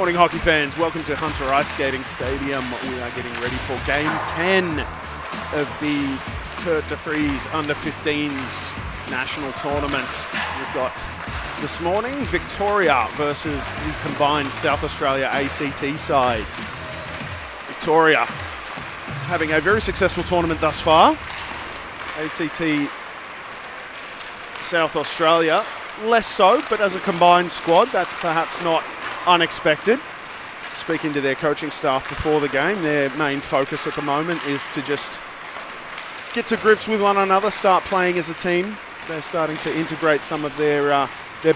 Morning hockey fans, welcome to Hunter Ice Skating Stadium. We are getting ready for Game 10 of the DeFris Under-15s National Tournament. We've got this morning Victoria versus the combined South Australia ACT side. Victoria having a very successful tournament thus far. ACT South Australia less so, but as a combined squad, that's perhaps not unexpected. Speaking to their coaching staff before the game, their main focus at the moment is to just get to grips with one another, start playing as a team. They're starting to integrate some of their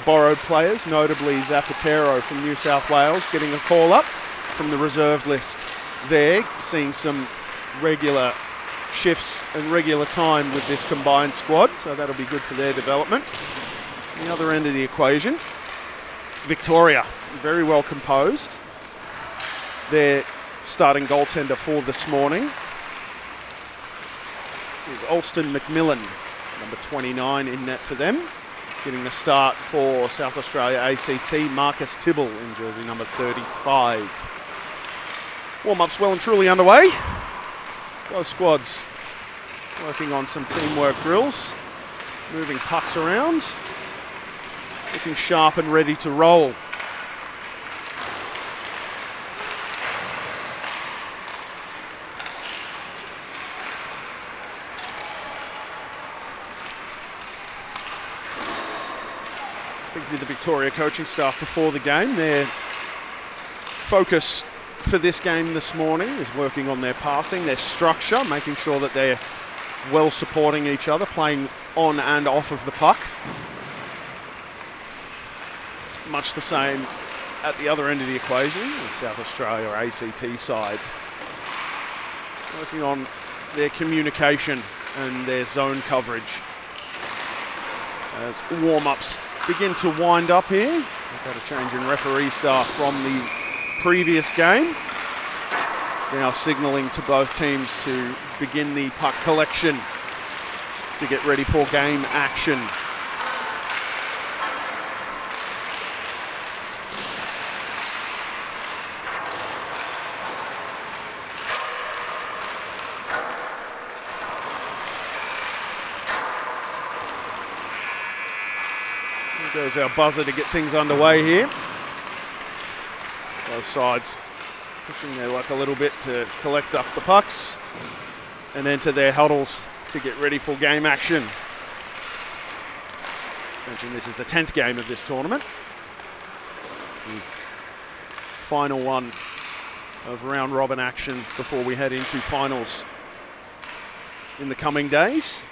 borrowed players, notably Zapatero from New South Wales, getting a call up from the reserve list there, seeing some regular shifts and regular time with this combined squad, so that'll be good for their development. On the other end of the equation, Victoria, very well composed. Their starting goaltender for this morning is Alston McMillan, number 29 in net for them. Getting the start for South Australia ACT, Marcus Tibble in jersey number 35. Warm-ups well and truly underway. Both squads working on some teamwork drills, moving pucks around, looking sharp and ready to roll. Speaking to the Victoria coaching staff before the game, their focus for this game this morning is working on their passing, their structure, making sure that they're well supporting each other, playing on and off of the puck. Much the same at the other end of the equation, the South Australia ACT side. Working on their communication and their zone coverage. As warm-ups begin to wind up here. We've had a change in referee staff from the previous game. Now signalling to both teams to begin the puck collection to get ready for game action. There goes our buzzer to get things underway here. Both sides pushing their luck a little bit to collect up the pucks and enter their huddles to get ready for game action. As mentioned, this is the 10th game of this tournament. The final one of round robin action before we head into finals in the coming days.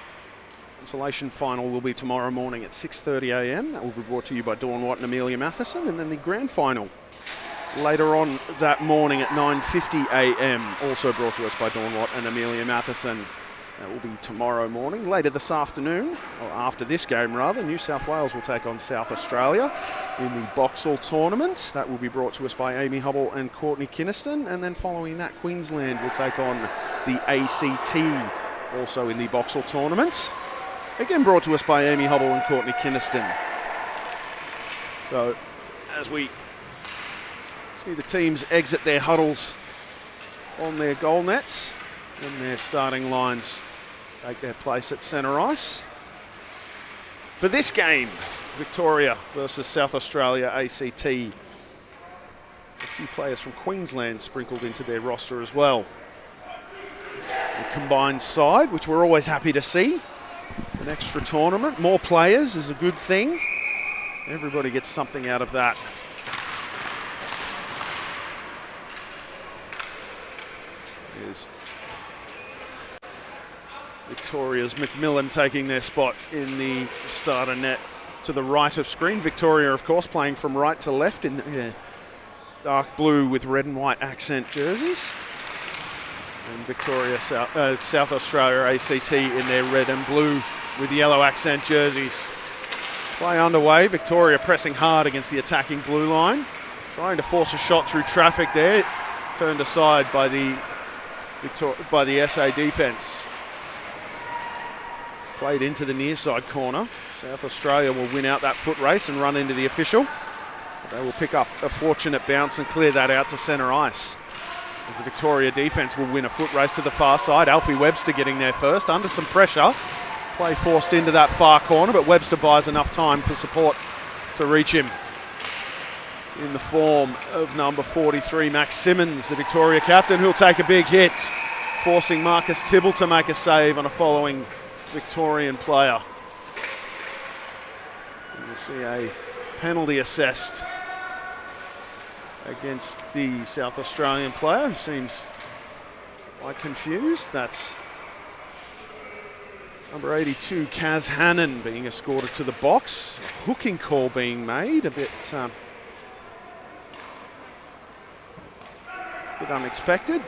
Consolation final will be tomorrow morning at 6:30 a.m. That will be brought to you by Dawn Watt and Amelia Matheson, and then the grand final later on that morning at 9:50 a.m. also brought to us by Dawn Watt and Amelia Matheson. That will be tomorrow morning. Later this afternoon, or after this game rather, New South Wales will take on South Australia in the Boxall tournament. That will be brought to us by Amy Hubble and Courtney Kinniston, and then following that, Queensland will take on the ACT also in the Boxall tournament. Again brought to us by Amy Hubble and Courtney Kinniston. So as we see the teams exit their huddles on their goal nets and their starting lines take their place at centre ice. For this game, Victoria versus South Australia ACT. A few players from Queensland sprinkled into their roster as well. The combined side, which we're always happy to see. An extra tournament, more players is a good thing. Everybody gets something out of that. Here's Victoria's McMillan taking their spot in the starter net to the right of screen. Victoria, of course, playing from right to left in the dark blue with red and white accent jerseys. And Victoria, South Australia ACT in their red and blue with yellow accent jerseys. Play underway. Victoria pressing hard against the attacking blue line. Trying to force a shot through traffic there. Turned aside by the SA defence. Played into the near side corner. South Australia will win out that foot race and run into the official. They will pick up a fortunate bounce and clear that out to centre ice. As the Victoria defence will win a foot race to the far side. Alfie Webster getting there first, under some pressure. Play forced into that far corner, but Webster buys enough time for support to reach him. In the form of number 43, Max Simmons, the Victoria captain, who'll take a big hit, forcing Marcus Tibble to make a save on a following Victorian player. We'll see a penalty assessed against the South Australian player, who seems quite confused. That's number 82, Kaz Hannon, being escorted to the box. A hooking call being made, a bit unexpected.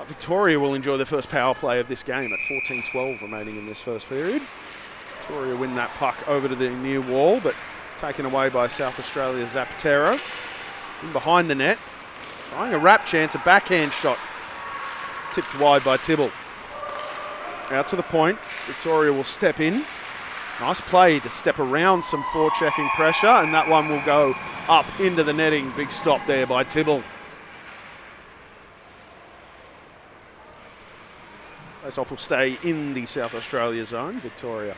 Victoria will enjoy the first power play of this game at 14-12 remaining in this first period. Victoria win that puck over to the near wall, but taken away by South Australia's Zapatero. In behind the net, trying a wrap chance, a backhand shot. Tipped wide by Tibble. Out to the point, Victoria will step in. Nice play to step around some forechecking pressure, and that one will go up into the netting. Big stop there by Tibble. Face-off will stay in the South Australia zone. Victoria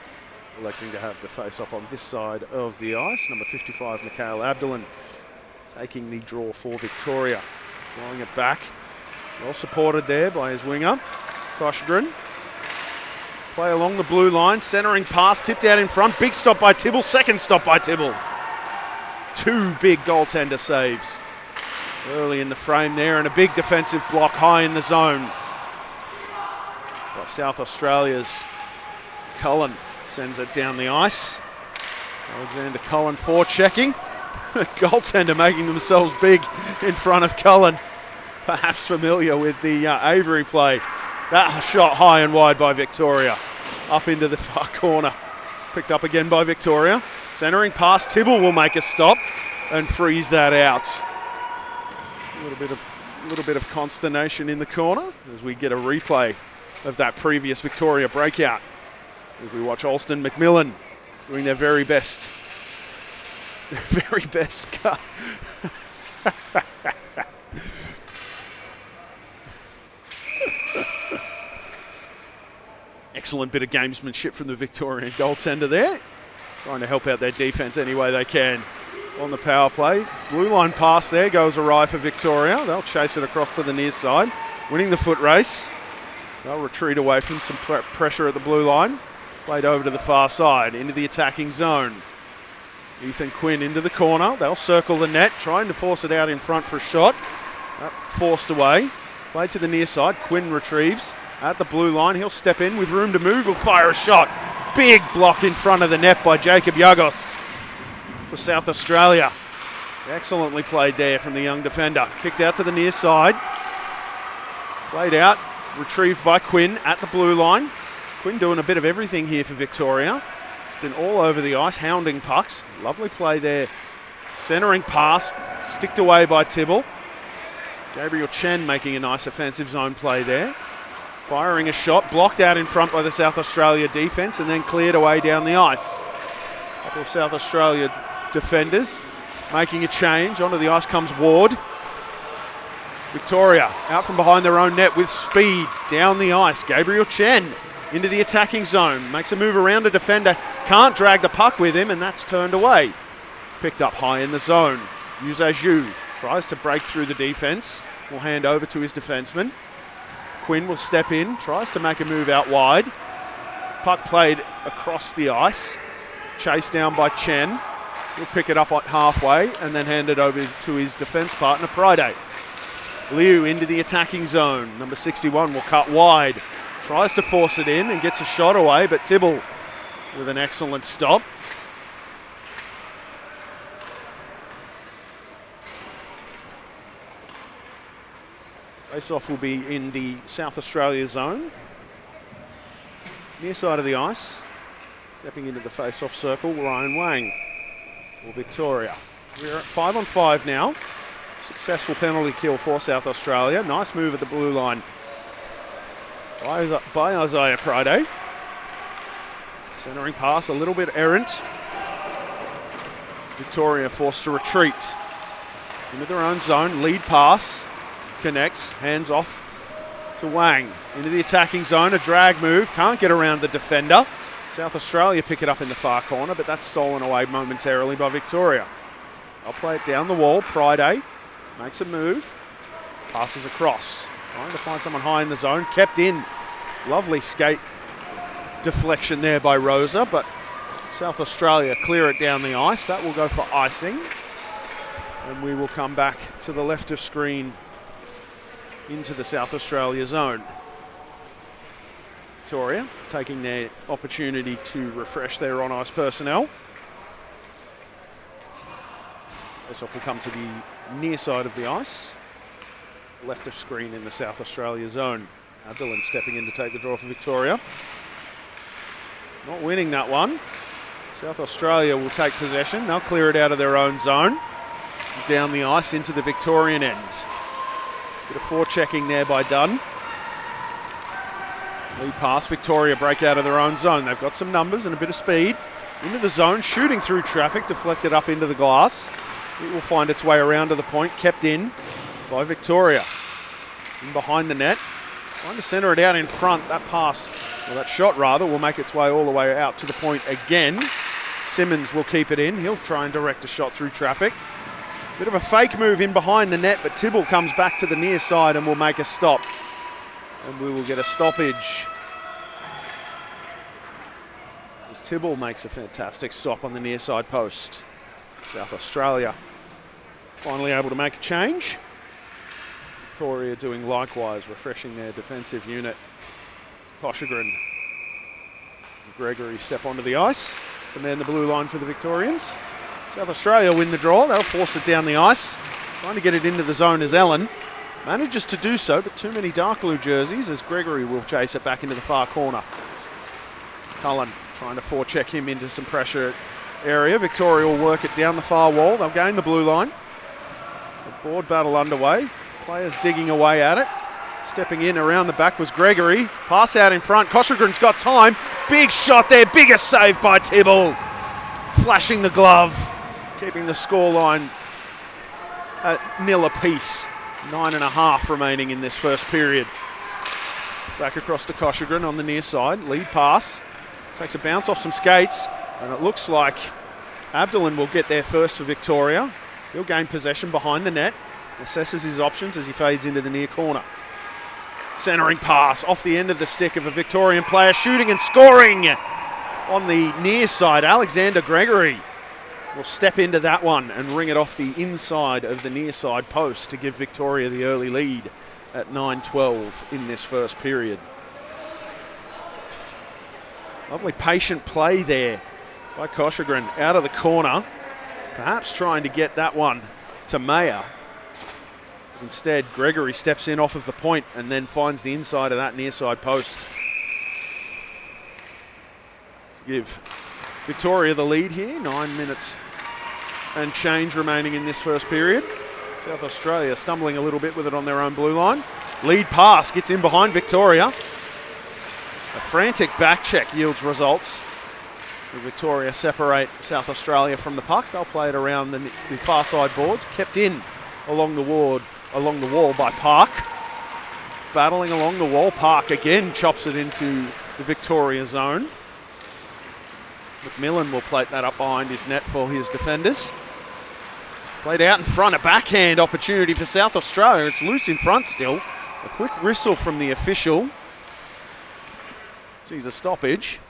electing to have the face-off on this side of the ice. Number 55, Mikhail Abdulin, taking the draw for Victoria. Drawing it back. Well supported there by his winger, Koshgren. Play along the blue line, centering pass, tipped out in front. Big stop by Tibble, second stop by Tibble. Two big goaltender saves early in the frame there, and a big defensive block high in the zone by South Australia's Cullen. Sends it down the ice. Alexander Cullen forechecking. Goaltender making themselves big in front of Cullen. Perhaps familiar with the Avery play. That shot high and wide by Victoria. Up into the far corner. Picked up again by Victoria. Centering pass. Tibble will make a stop and freeze that out. A little bit of consternation in the corner as we get a replay of that previous Victoria breakout. As we watch Alston McMillan doing their very best. Their very best cut. Excellent bit of gamesmanship from the Victorian goaltender there. Trying to help out their defence any way they can on the power play. Blue line pass there goes awry for Victoria. They'll chase it across to the near side. Winning the foot race. They'll retreat away from some pressure at the blue line. Played over to the far side, into the attacking zone. Ethan Quinn into the corner. They'll circle the net, trying to force it out in front for a shot. Forced away. Played to the near side. Quinn retrieves at the blue line. He'll step in with room to move. He'll fire a shot. Big block in front of the net by Jacob Yagos for South Australia. Excellently played there from the young defender. Kicked out to the near side. Played out. Retrieved by Quinn at the blue line. Quinn doing a bit of everything here for Victoria. It's been all over the ice, hounding pucks. Lovely play there. Centering pass, sticked away by Tibble. Gabriel Chen making a nice offensive zone play there. Firing a shot, blocked out in front by the South Australia defence and then cleared away down the ice. A couple of South Australia defenders making a change. Onto the ice comes Ward. Victoria out from behind their own net with speed down the ice. Gabriel Chen into the attacking zone. Makes a move around a defender. Can't drag the puck with him, and that's turned away. Picked up high in the zone. Yuze Zhu tries to break through the defence. Will hand over to his defenseman. Quinn will step in. Tries to make a move out wide. Puck played across the ice. Chased down by Chen. He'll pick it up at halfway and then hand it over to his defence partner, Priday. Liu into the attacking zone. Number 61 will cut wide. Tries to force it in and gets a shot away, but Tibble with an excellent stop. Face-off will be in the South Australia zone. Near side of the ice. Stepping into the face-off circle, Ryan Wang for Victoria. We're at 5-on-5 now. Successful penalty kill for South Australia. Nice move at the blue line by Isaiah Priday. Centering pass, a little bit errant. Victoria forced to retreat into their own zone. Lead pass, connects, hands off to Wang. Into the attacking zone, a drag move, can't get around the defender. South Australia pick it up in the far corner, but that's stolen away momentarily by Victoria. I'll play it down the wall. Priday makes a move, passes across, trying to find someone high in the zone, kept in. Lovely skate deflection there by Rosa, but South Australia clear it down the ice. That will go for icing. And we will come back to the left of screen into the South Australia zone. Victoria taking their opportunity to refresh their on-ice personnel. This off will come to the near side of the ice. Left of screen in the South Australia zone. Abdullan stepping in to take the draw for Victoria. Not winning that one. South Australia will take possession. They'll clear it out of their own zone. Down the ice into the Victorian end. Bit of forechecking there by Dunn. Lead pass, Victoria break out of their own zone. They've got some numbers and a bit of speed. Into the zone, shooting through traffic, deflected up into the glass. It will find its way around to the point, kept in by Victoria. In behind the net, trying to centre it out in front. That pass, well, that shot rather, will make its way all the way out to the point again. Simmons will keep it in. He'll try and direct a shot through traffic. Bit of a fake move in behind the net, but Tibble comes back to the near side and will make a stop. And we will get a stoppage. As Tibble makes a fantastic stop on the near side post. South Australia finally able to make a change. Victoria doing likewise, refreshing their defensive unit. Koshigrin and Gregory step onto the ice to man the blue line for the Victorians. South Australia win the draw. They'll force it down the ice. Trying to get it into the zone as Ellen manages to do so, but too many dark blue jerseys as Gregory will chase it back into the far corner. Cullen trying to forecheck him into some pressure area. Victoria will work it down the far wall. They'll gain the blue line. The board battle underway. Players digging away at it. Stepping in around the back was Gregory. Pass out in front. Koshigrin's got time. Big shot there. Biggest save by Tibble. Flashing the glove. Keeping the scoreline at 0 apiece. 9.5 remaining in this first period. Back across to Koshigrin on the near side. Lead pass. Takes a bounce off some skates. And it looks like Abdullan will get there first for Victoria. He'll gain possession behind the net. Assesses his options as he fades into the near corner. Centering pass off the end of the stick of a Victorian player. Shooting and scoring on the near side. Alexander Gregory will step into that one and ring it off the inside of the near side post to give Victoria the early lead at 9-12 in this first period. Lovely patient play there by Koshigrin out of the corner. Perhaps trying to get that one to Mayer. Instead, Gregory steps in off of the point and then finds the inside of that near side post to give Victoria the lead here. 9 minutes and change remaining in this first period. South Australia stumbling a little bit with it on their own blue line. Lead pass gets in behind Victoria. A frantic back check yields results as Victoria separate South Australia from the puck. They'll play it around the far side boards, kept in along the wall by Park. Battling along the wall, Park again chops it into the Victoria zone. McMillan will plate that up behind his net for his defenders. Played out in front, a backhand opportunity for South Australia. It's loose in front still. A quick whistle from the official. Sees a stoppage.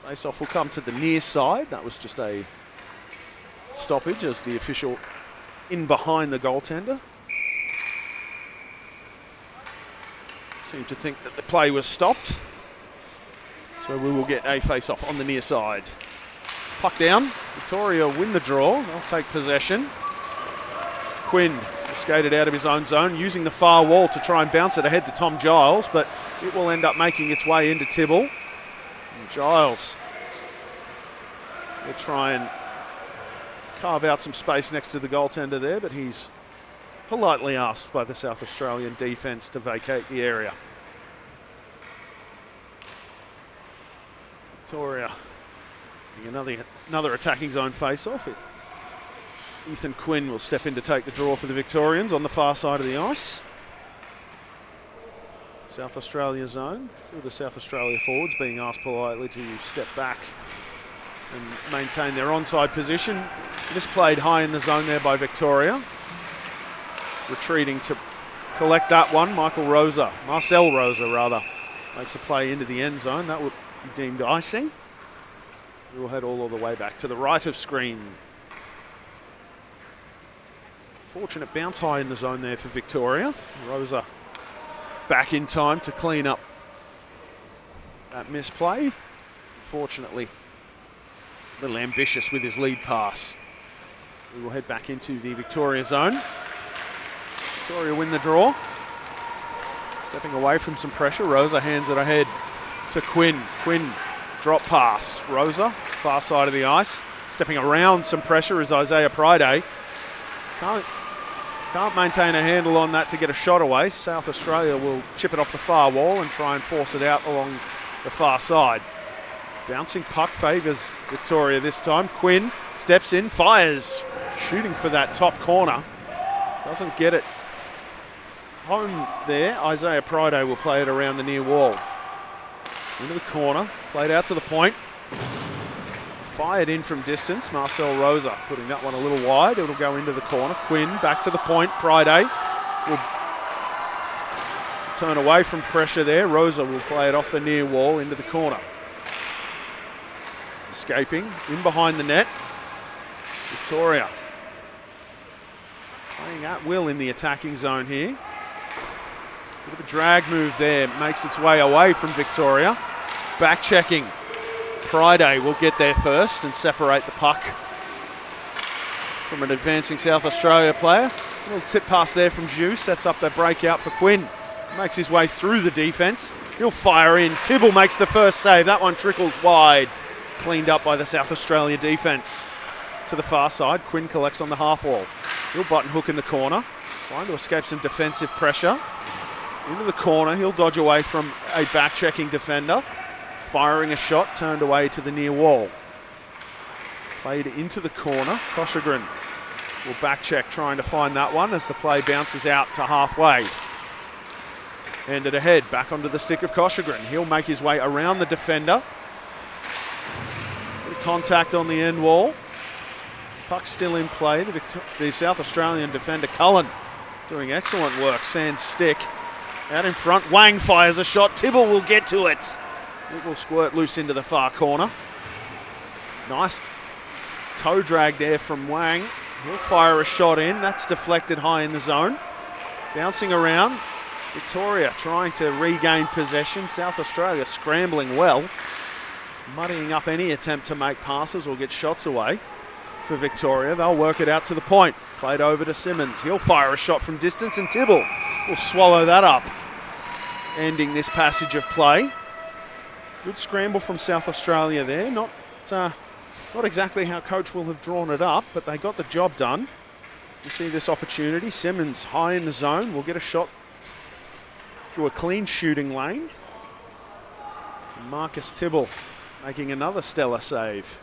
Face-off will come to the near side. That was just a stoppage as the official in behind the goaltender seemed to think that the play was stopped. So we will get a face-off on the near side. Puck down. Victoria win the draw. They'll take possession. Quinn skated out of his own zone, using the far wall to try and bounce it ahead to Tom Giles, but it will end up making its way into Tibble. And Giles will try and carve out some space next to the goaltender there, but he's politely asked by the South Australian defence to vacate the area. Another attacking zone face-off. Ethan Quinn will step in to take the draw for the Victorians on the far side of the ice. South Australia zone. Two of the South Australia forwards being asked politely to step back and maintain their onside position. Misplayed high in the zone there by Victoria. Retreating to collect that one, Marcel Rosa, makes a play into the end zone. That would be deemed icing. We will head all the way back to the right of screen. Fortunate bounce high in the zone there for Victoria. Rosa back in time to clean up that misplay. Fortunately, a little ambitious with his lead pass. We will head back into the Victoria zone. Victoria win the draw. Stepping away from some pressure, Rosa hands it ahead to Quinn. Quinn, drop pass. Rosa, far side of the ice. Stepping around some pressure is Isaiah Pride. Can't maintain a handle on that to get a shot away. South Australia will chip it off the far wall and try and force it out along the far side. Bouncing puck favours Victoria this time. Quinn steps in, fires, shooting for that top corner. Doesn't get it home there. Isaiah Pride will play it around the near wall. Into the corner, played out to the point. Fired in from distance, Marcel Rosa putting that one a little wide. It'll go into the corner. Quinn back to the point. Pride will turn away from pressure there. Rosa will play it off the near wall into the corner. Escaping in behind the net. Victoria playing at will in the attacking zone here. Bit of a drag move there, makes its way away from Victoria. Back checking. Pride will get there first and separate the puck from an advancing South Australia player. A little tip pass there from Ju, sets up that breakout for Quinn. Makes his way through the defence. He'll fire in. Tibble makes the first save. That one trickles wide. Cleaned up by the South Australia defence. To the far side, Quinn collects on the half wall. He'll button hook in the corner, trying to escape some defensive pressure. Into the corner, he'll dodge away from a back-checking defender. Firing a shot, turned away to the near wall. Played into the corner. Koshagrin will back-check, trying to find that one as the play bounces out to halfway. Handed ahead, back onto the stick of Koshagrin. He'll make his way around the defender. Bit of contact on the end wall. Puck still in play. The South Australian defender, Cullen, doing excellent work. Sands stick. Out in front, Wang fires a shot. Tibble will get to it. It will squirt loose into the far corner. Nice toe drag there from Wang. He'll fire a shot in. That's deflected high in the zone. Bouncing around. Victoria trying to regain possession. South Australia scrambling well. Muddying up any attempt to make passes or get shots away for Victoria. They'll work it out to the point. Played over to Simmons. He'll fire a shot from distance and Tibble will swallow that up. Ending this passage of play. Good scramble from South Australia there. Not exactly how coach will have drawn it up, but they got the job done. You see this opportunity. Simmons high in the zone. Will get a shot through a clean shooting lane. Marcus Tibble making another stellar save.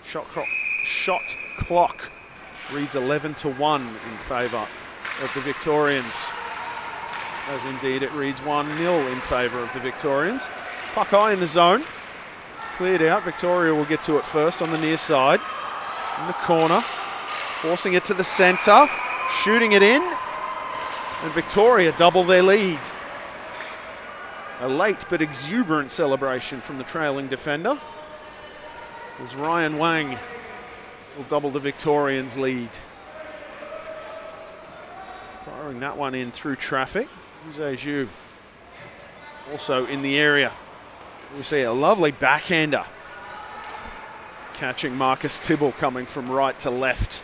Shot clock reads 11-1 in favour of the Victorians. As indeed it reads 1-0 in favour of the Victorians. Puck high in the zone. Cleared out. Victoria will get to it first on the near side. In the corner. Forcing it to the centre. Shooting it in. And Victoria double their lead. A late but exuberant celebration from the trailing defender. As Ryan Wang will double the Victorians' lead. Firing that one in through traffic. Zhu also in the area. We see a lovely backhander. Catching Marcus Tibble coming from right to left.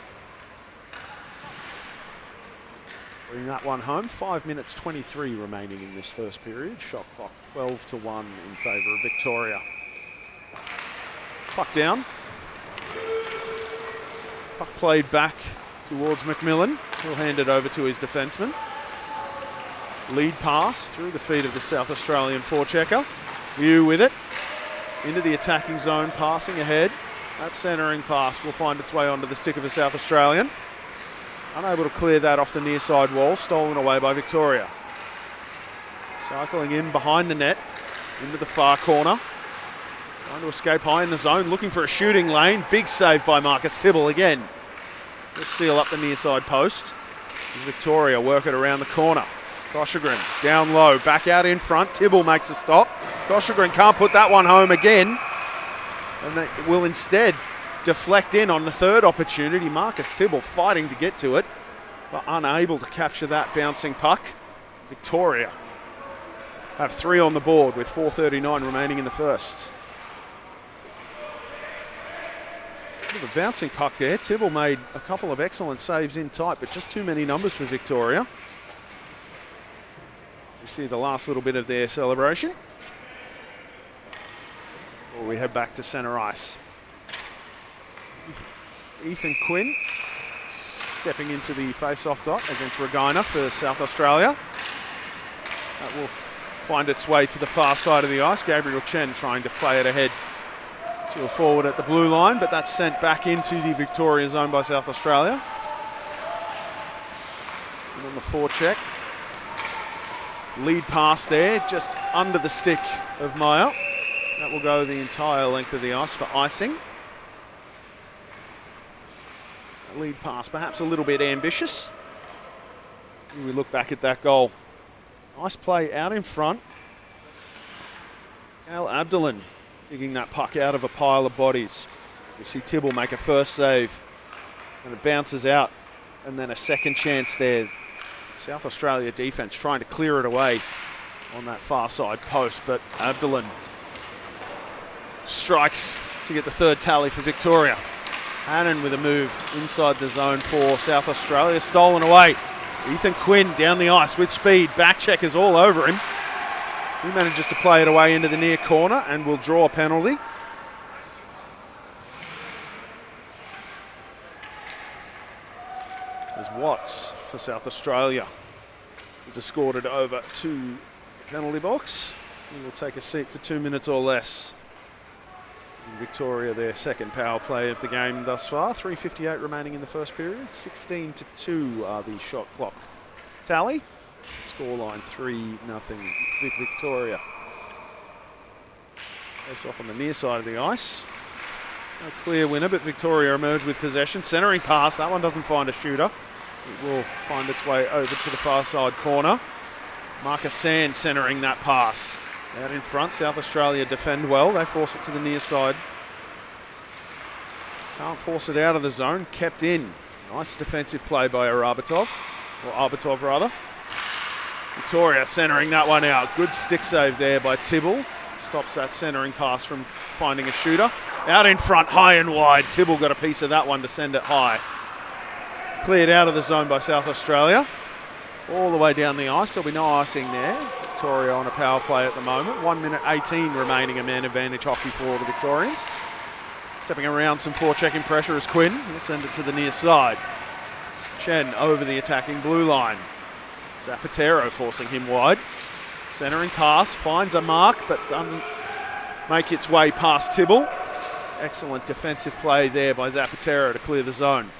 Bring that one home. 5 minutes 23 remaining in this first period. Shot clock 12-1 in favour of Victoria. Puck down. Puck played back towards McMillan. He'll hand it over to his defenseman. Lead pass through the feet of the South Australian forechecker. View with it. Into the attacking zone, passing ahead. That centering pass will find its way onto the stick of a South Australian. Unable to clear that off the near side wall, stolen away by Victoria. Cycling in behind the net, into the far corner. Trying to escape high in the zone, looking for a shooting lane. Big save by Marcus Tibble again. He'll seal up the near side post. As Victoria work it around the corner. Goshagren down low, back out in front. Tibble makes a stop. Goshagren can't put that one home again. And they will instead deflect in on the third opportunity. Marcus Tibble fighting to get to it, but unable to capture that bouncing puck. Victoria have 3 on the board with 4:39 remaining in the first. The bouncing puck there. Tibble made a couple of excellent saves in tight, but just too many numbers for Victoria. You see the last little bit of their celebration. Before we head back to centre ice. Ethan Quinn stepping into the face-off dot against Regina for South Australia. That will find its way to the far side of the ice. Gabriel Chen trying to play it ahead to a forward at the blue line, but that's sent back into the Victoria zone by South Australia. And on the forecheck. Lead pass there, just under the stick of Meyer. That will go the entire length of the ice for icing. Lead pass, perhaps a little bit ambitious. We look back at that goal. Nice play out in front. Al Abdulin digging that puck out of a pile of bodies. We see Tibble make a first save, and it bounces out, and then a second chance there. South Australia defence trying to clear it away on that far side post, but Abdulin strikes to get the third tally for Victoria. Hannon with a move inside the zone for South Australia, stolen away. Ethan Quinn down the ice with speed, back checkers all over him. He manages to play it away into the near corner and will draw a penalty. As Watts for South Australia is escorted over to the penalty box. He will take a seat for 2 minutes or less. In Victoria, their second power play of the game thus far. 3:58 remaining in the first period. 16-2 are the shot clock tally. Scoreline 3-0 Victoria. Face off on the near side of the ice. No clear winner, but Victoria emerge with possession. Centering pass, that one doesn't find a shooter. It will find its way over to the far side corner. Marcus Sand centering that pass. Out in front, South Australia defend well. They force it to the near side. Can't force it out of the zone, kept in. Nice defensive play by Arbatov rather. Victoria centering that one out. Good stick save there by Tibble. Stops that centering pass from finding a shooter. Out in front, high and wide. Tibble got a piece of that one to send it high. Cleared out of the zone by South Australia. All the way down the ice. There'll be no icing there. Victoria on a power play at the moment. 1 minute 18 remaining, a man advantage hockey for the Victorians. Stepping around some forechecking pressure as Quinn. He'll send it to the near side. Chen over the attacking blue line. Zapatero forcing him wide. Centering pass, finds a mark, but doesn't make its way past Tibble. Excellent defensive play there by Zapatero to clear the zone.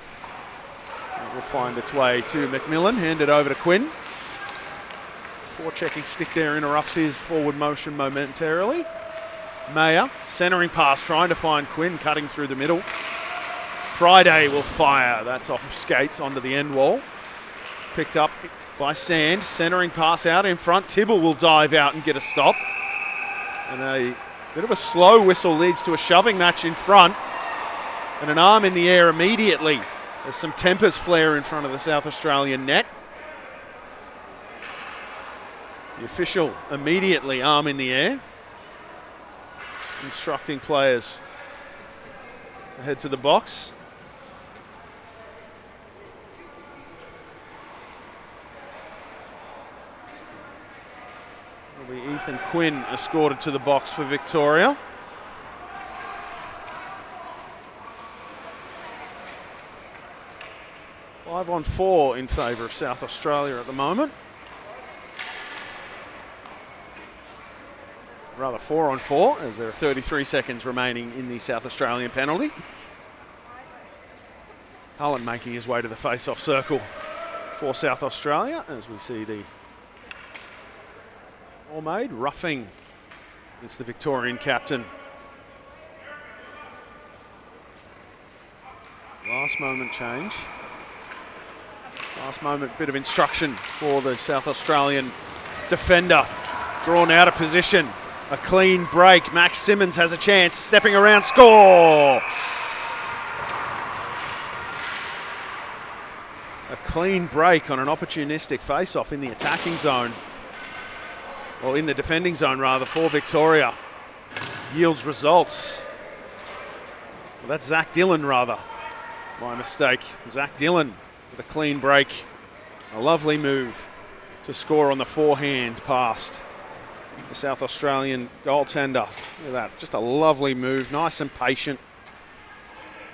It will find its way to McMillan, handed over to Quinn. Forechecking stick there interrupts his forward motion momentarily. Mayer, centering pass, trying to find Quinn, cutting through the middle. Friday will fire. That's off of skates onto the end wall. Picked up by Sand, centering pass out in front. Tibble will dive out and get a stop. And a bit of a slow whistle leads to a shoving match in front. And an arm in the air immediately. There's some tempers flare in front of the South Australian net. The official immediately arm in the air, instructing players to head to the box. It'll be Ethan Quinn escorted to the box for Victoria. Five on four in favour of South Australia at the moment. rather 4 on 4, as there are 33 seconds remaining in the South Australian penalty. Cullen making his way to the face-off circle for South Australia, as we see the ball made, roughing against the Victorian captain. Last moment change. Last moment bit of instruction for the South Australian defender. Drawn out of position. A clean break. Max Simmons has a chance. Stepping around, score! A clean break on an opportunistic face-off in the attacking zone. Or in the defending zone, rather, for Victoria. Yields results. Well, that's Zach Dillon, rather. My mistake. Zach Dillon with a clean break. A lovely move to score on the forehand past the South Australian goaltender. Look at that. Just a lovely move. Nice and patient.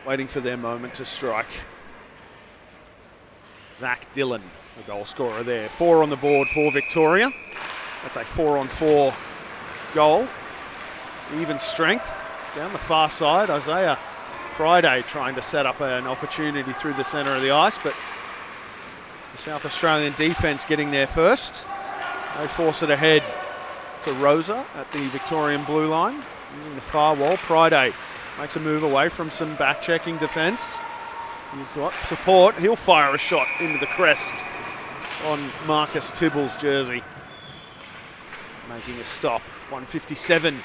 Waiting for their moment to strike. Zach Dillon, the goal scorer there. 4 on the board for Victoria. That's a 4 on 4 goal. Even strength. Down the far side, Isaiah Friday trying to set up an opportunity through the centre of the ice, but the South Australian defence getting there first. They force it ahead to Rosa at the Victorian blue line, using the far wall. Friday makes a move away from some back-checking defence. He's got support. He'll fire a shot into the crest on Marcus Tibble's jersey. Making a stop. 1:57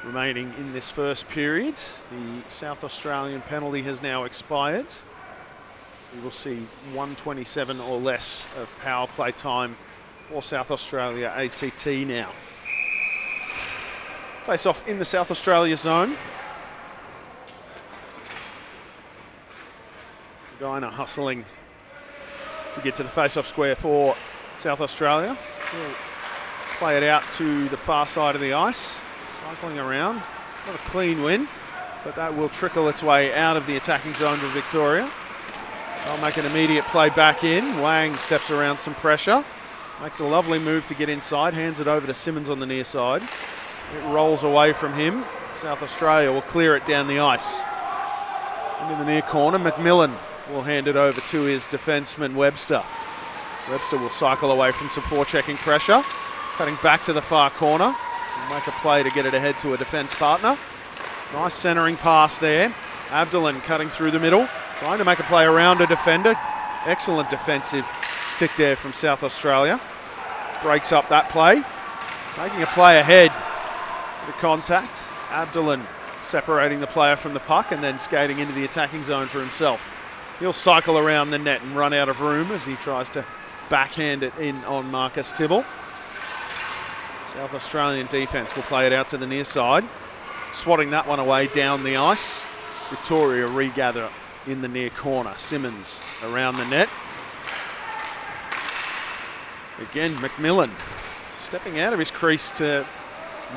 remaining in this first period. The South Australian penalty has now expired. We will see 1:27 or less of power play time for South Australia ACT now. Face off in the South Australia zone. Guyner hustling to get to the face-off square for South Australia. He'll play it out to the far side of the ice. Cycling around, not a clean win, but that will trickle its way out of the attacking zone for Victoria. They'll make an immediate play back in. Wang steps around some pressure, makes a lovely move to get inside, hands it over to Simmons on the near side. It rolls away from him. South Australia will clear it down the ice. Into the near corner, McMillan will hand it over to his defenseman Webster. Webster will cycle away from some forechecking pressure, cutting back to the far corner. Make a play to get it ahead to a defence partner. Nice centering pass there. Abdulin cutting through the middle, trying to make a play around a defender. Excellent defensive stick there from South Australia. Breaks up that play. Making a play ahead. The contact. Abdulin separating the player from the puck and then skating into the attacking zone for himself. He'll cycle around the net and run out of room as he tries to backhand it in on Marcus Tibble. South Australian defence will play it out to the near side. Swatting that one away down the ice. Victoria regather in the near corner. Simmons around the net. Again, McMillan stepping out of his crease to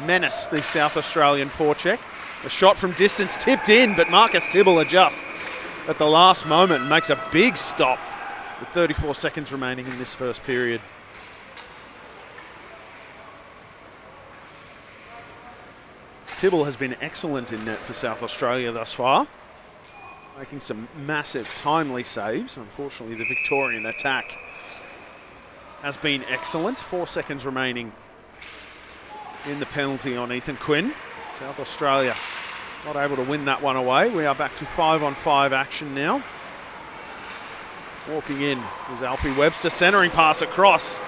menace the South Australian forecheck. A shot from distance tipped in, but Marcus Tibble adjusts at the last moment and makes a big stop with 34 seconds remaining in this first period. Tibble has been excellent in net for South Australia thus far, making some massive timely saves. Unfortunately, the Victorian attack has been excellent. 4 seconds remaining in the penalty on Ethan Quinn. South Australia not able to win that one away. We are back to 5-on-5 action now. Walking in is Alfie Webster, centering pass across.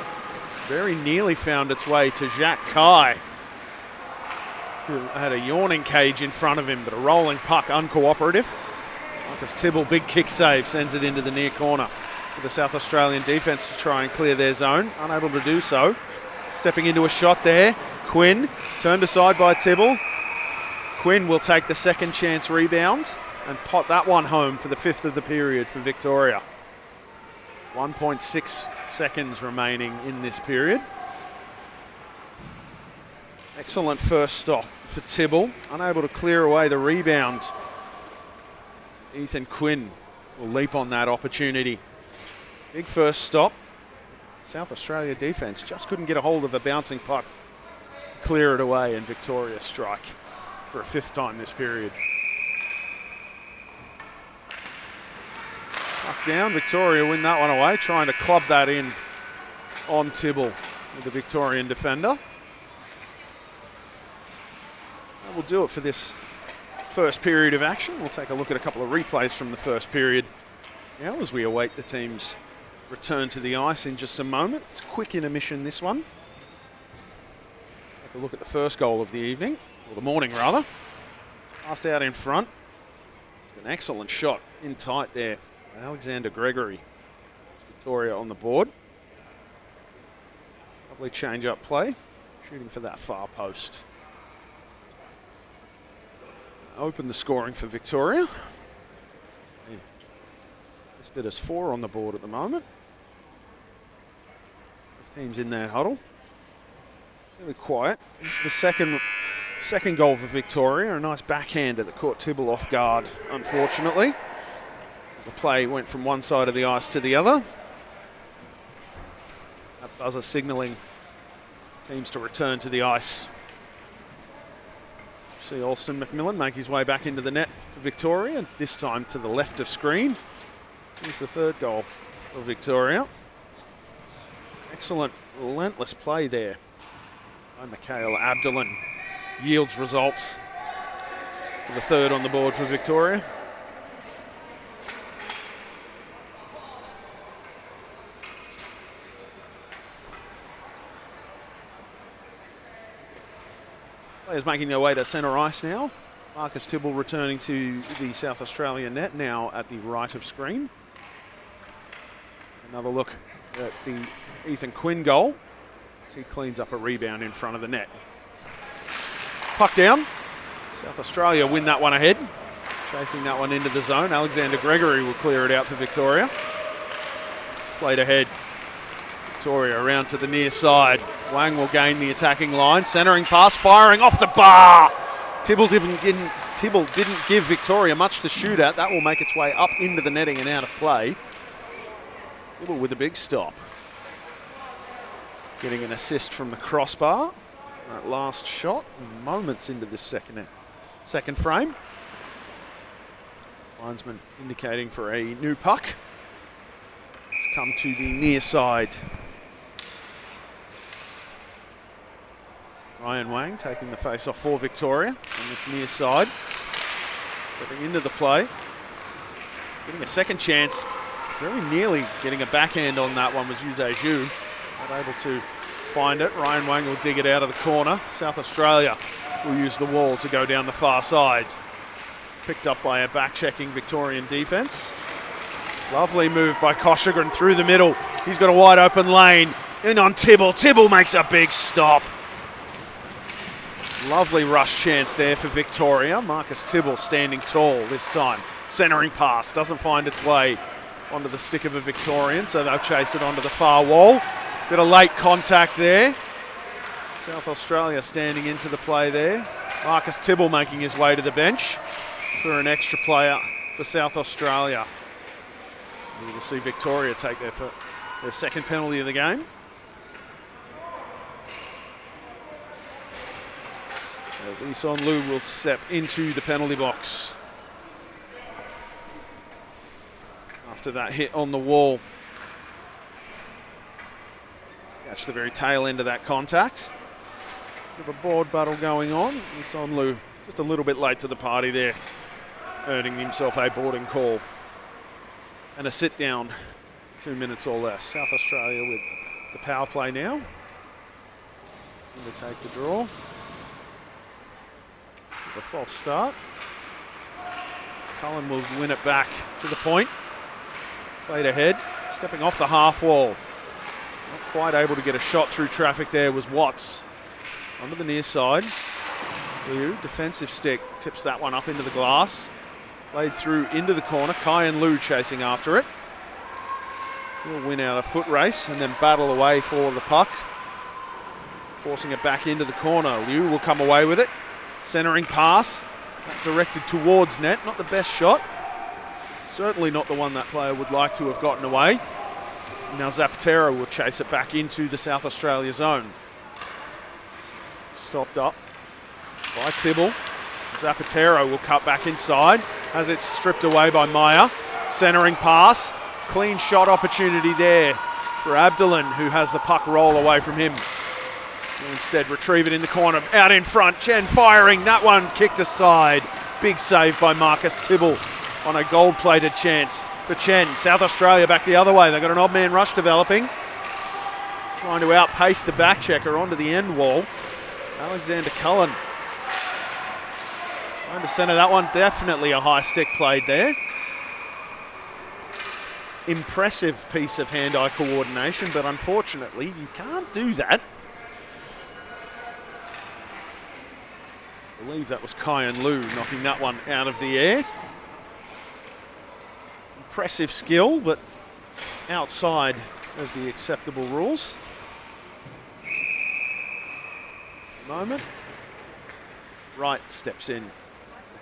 Very nearly found its way to Jacques Kai, who had a yawning cage in front of him, but a rolling puck uncooperative. Marcus Tibble, big kick save, sends it into the near corner for the South Australian defence to try and clear their zone. Unable to do so. Stepping into a shot there. Quinn, turned aside by Tibble. Quinn will take the second chance rebound and pot that one home for the 5th of the period for Victoria. 1.6 seconds remaining in this period. Excellent first stop for Tibble, unable to clear away the rebound. Ethan Quinn will leap on that opportunity. Big first stop. South Australia defence just couldn't get a hold of a bouncing puck to clear it away, and Victoria strike for a 5th time this period. Puck down, Victoria win that one away, trying to club that in on Tibble with the Victorian defender. That will do it for this first period of action. We'll take a look at a couple of replays from the first period now as we await the team's return to the ice in just a moment. It's a quick intermission, this one. Take a look at the first goal of the evening, or the morning rather. Passed out in front. Just an excellent shot in tight there. Alexander Gregory. Victoria on the board. Lovely change-up play. Shooting for that far post. Open the scoring for Victoria. Listed as 4 on the board at the moment. The team's in their huddle. Really quiet. This is the second goal for Victoria. A nice backhander that caught Tibble off guard, unfortunately, as the play went from one side of the ice to the other. That buzzer signalling teams to return to the ice. See Alston McMillan make his way back into the net for Victoria, this time to the left of screen. Here's the 3rd goal for Victoria. Excellent, relentless play there by Mikhail Abdulin. Yields results for the 3rd on the board for Victoria. Players making their way to centre ice now. Marcus Tibble returning to the South Australian net, now at the right of screen. Another look at the Ethan Quinn goal as he cleans up a rebound in front of the net. Puck down. South Australia win that one ahead. Chasing that one into the zone. Alexander Gregory will clear it out for Victoria. Played ahead. Victoria around to the near side. Wang will gain the attacking line. Centering pass, firing off the bar. Tibble didn't give Victoria much to shoot at. That will make its way up into the netting and out of play. Tibble with a big stop. Getting an assist from the crossbar. That last shot, moments into this second frame. Linesman indicating for a new puck. It's come to the near side. Ryan Wang taking the face off for Victoria on this near side. Stepping into the play. Getting a second chance. Very nearly getting a backhand on that one was Yu Zhu. Not able to find it. Ryan Wang will dig it out of the corner. South Australia will use the wall to go down the far side. Picked up by a back-checking Victorian defence. Lovely move by Koshagren through the middle. He's got a wide open lane. In on Tibble. Tibble makes a big stop. Lovely rush chance there for Victoria. Marcus Tibble standing tall this time. Centering pass doesn't find its way onto the stick of a Victorian, so they'll chase it onto the far wall. Bit of late contact there. South Australia standing into the play there. Marcus Tibble making his way to the bench for an extra player for South Australia. We will see Victoria take their second penalty of the game. As Isan Liu will step into the penalty box after that hit on the wall. Catch the very tail end of that contact. Bit of a board battle going on. Isan Liu just a little bit late to the party there, earning himself a boarding call and a sit down, 2 minutes or less. South Australia with the power play now. Going to take the draw. A false start. Cullen will win it back to the point. Played ahead, stepping off the half wall. Not quite able to get a shot through traffic there was Watts. Onto the near side. Liu, defensive stick, tips that one up into the glass. Played through into the corner. Kyan Liu chasing after it. He'll win out a foot race and then battle away for the puck. Forcing it back into the corner. Liu will come away with it. Centering pass, directed towards net. Not the best shot. Certainly not the one that player would like to have gotten away. Now Zapatero will chase it back into the South Australia zone. Stopped up by Tibble. Zapatero will cut back inside as it's stripped away by Meyer. Centering pass. Clean shot opportunity there for Abdulin, who has the puck roll away from him. Will instead retrieve it in the corner. Out in front. Chen firing. That one kicked aside. Big save by Marcus Tibble on a gold-plated chance for Chen. South Australia back the other way. They've got an odd man rush developing. Trying to outpace the back checker onto the end wall. Alexander Cullen. Trying to centre that one. Definitely a high stick played there. Impressive piece of hand-eye coordination, but unfortunately you can't do that. I believe that was Kyan Liu knocking that one out of the air. Impressive skill, but outside of the acceptable rules. Moment. Wright steps in.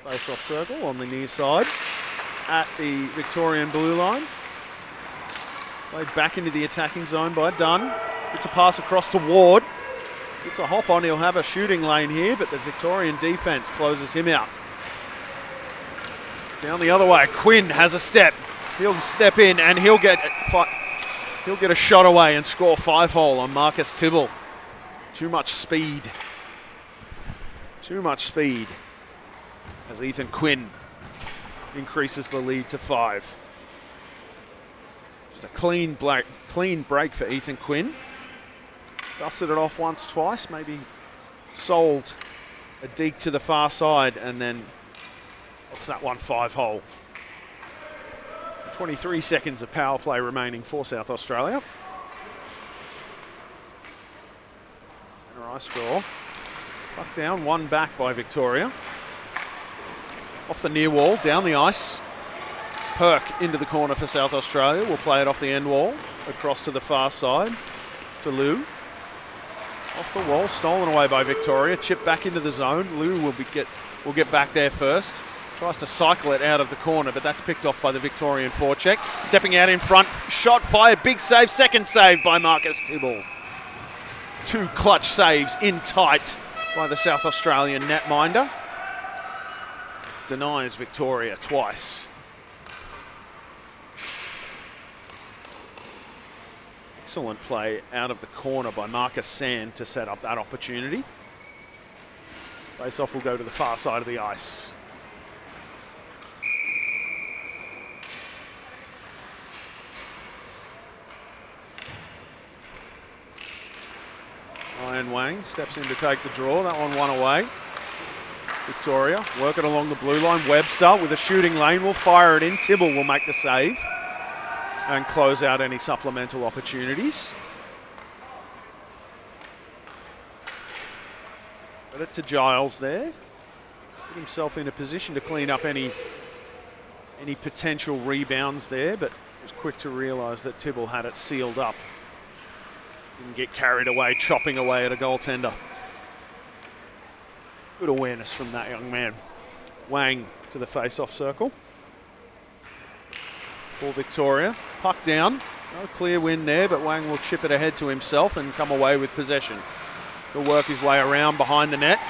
Face-off circle on the near side at the Victorian blue line. Played back into the attacking zone by Dunn. Gets a pass across to Ward. Gets a hop on, he'll have a shooting lane here, but the Victorian defence closes him out. Down the other way, Quinn has a step. He'll step in and he'll get a shot away and score 5-hole on Marcus Tibble. Too much speed. Too much speed as Ethan Quinn increases the lead to 5. Just a clean break for Ethan Quinn. Dusted it off once, twice, maybe sold a deke to the far side, and then what's that one, 5-hole. 23 seconds of power play remaining for South Australia. Centre ice draw. Puck down, one back by Victoria. Off the near wall, down the ice. Perk into the corner for South Australia. We'll play it off the end wall, across to the far side to Liu. Off the wall, stolen away by Victoria. Chip back into the zone. Liu will get back there first. Tries to cycle it out of the corner, but that's picked off by the Victorian forecheck. Stepping out in front, shot fired, big save, second save by Marcus Tibble. 2 clutch saves in tight by the South Australian netminder. Denies Victoria twice. Excellent play out of the corner by Marcus Sand to set up that opportunity. Face-off will go to the far side of the ice. Ryan Wang steps in to take the draw. That one away. Victoria work it along the blue line. Webster with a shooting lane will fire it in. Tibble will make the save and close out any supplemental opportunities. Credit to Giles there. Put himself in a position to clean up any potential rebounds there, but was quick to realise that Tibble had it sealed up. Didn't get carried away, chopping away at a goaltender. Good awareness from that young man. Wang to the face-off circle. For Victoria. Puck down. No clear win there, but Wang will chip it ahead to himself and come away with possession. He'll work his way around behind the net.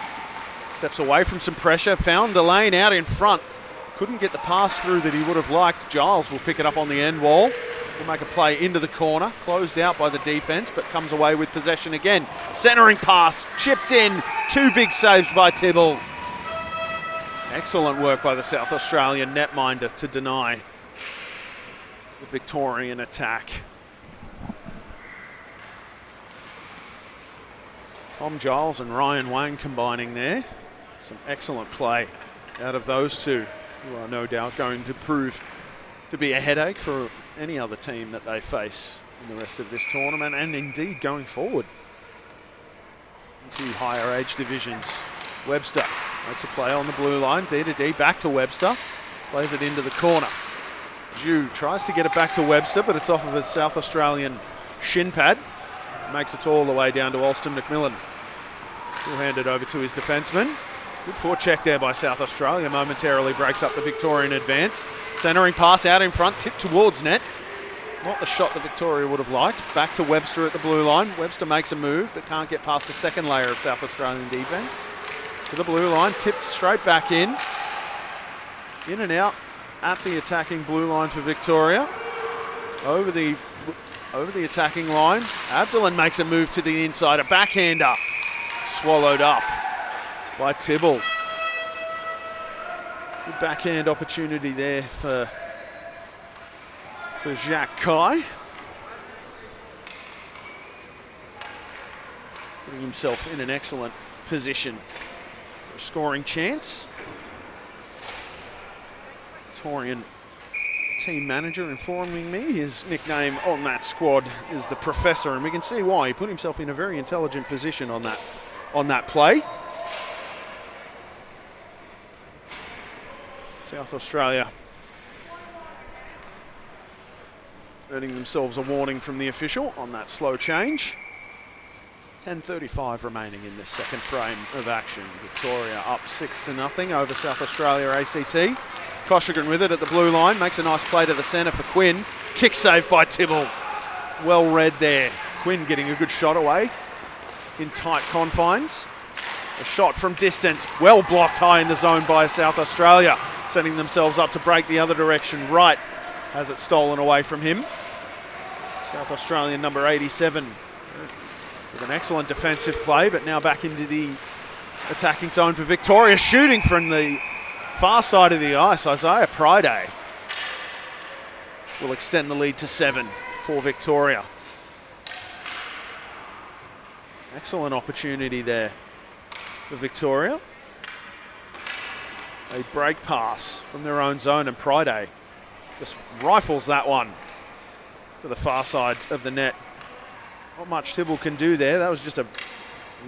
Steps away from some pressure. Found a lane out in front. Couldn't get the pass through that he would have liked. Giles will pick it up on the end wall. Will make a play into the corner. Closed out by the defence, but comes away with possession again. Centering pass. Chipped in. 2 big saves by Tibble. Excellent work by the South Australian netminder to deny the Victorian attack. Tom Giles and Ryan Wang combining there. Some excellent play out of those two, who are no doubt going to prove to be a headache for any other team that they face in the rest of this tournament, and indeed going forward into higher age divisions. Webster makes a play on the blue line, D to D, back to Webster, plays it into the corner. Zhu tries to get it back to Webster, but it's off of a South Australian shin pad. Makes it all the way down to Alston McMillan. He'll hand it over to his defenseman. Good forecheck there by South Australia. Momentarily breaks up the Victorian advance. Centering pass out in front, tipped towards net. Not the shot that Victoria would have liked. Back to Webster at the blue line. Webster makes a move, but can't get past the second layer of South Australian defence. To the blue line, tipped straight back in. In and out at the attacking blue line for Victoria. Over the attacking line. Abdullan makes a move to the inside. A backhander. Swallowed up by Tibble. Good backhand opportunity there for Jacques Kai. Putting himself in an excellent position for a scoring chance. Victorian team manager informing me his nickname on that squad is the Professor, and we can see why. He put himself in a very intelligent position on that play. South Australia earning themselves a warning from the official on that slow change. 10:35 remaining in this second frame of action. Victoria up 6-0 over South Australia ACT. Koshigan with it at the blue line, makes a nice play to the centre for Quinn. Kick save by Tibble. Well read there. Quinn getting a good shot away in tight confines. A shot from distance, well blocked high in the zone by South Australia, setting themselves up to break the other direction. Wright has it stolen away from him. South Australian number 87 with an excellent defensive play, but now back into the attacking zone for Victoria. Shooting from the far side of the ice, Isaiah Priday will extend the lead to 7 for Victoria. Excellent opportunity there for Victoria. A break pass from their own zone, and Priday just rifles that one to the far side of the net. Not much Tibble can do there. That was just a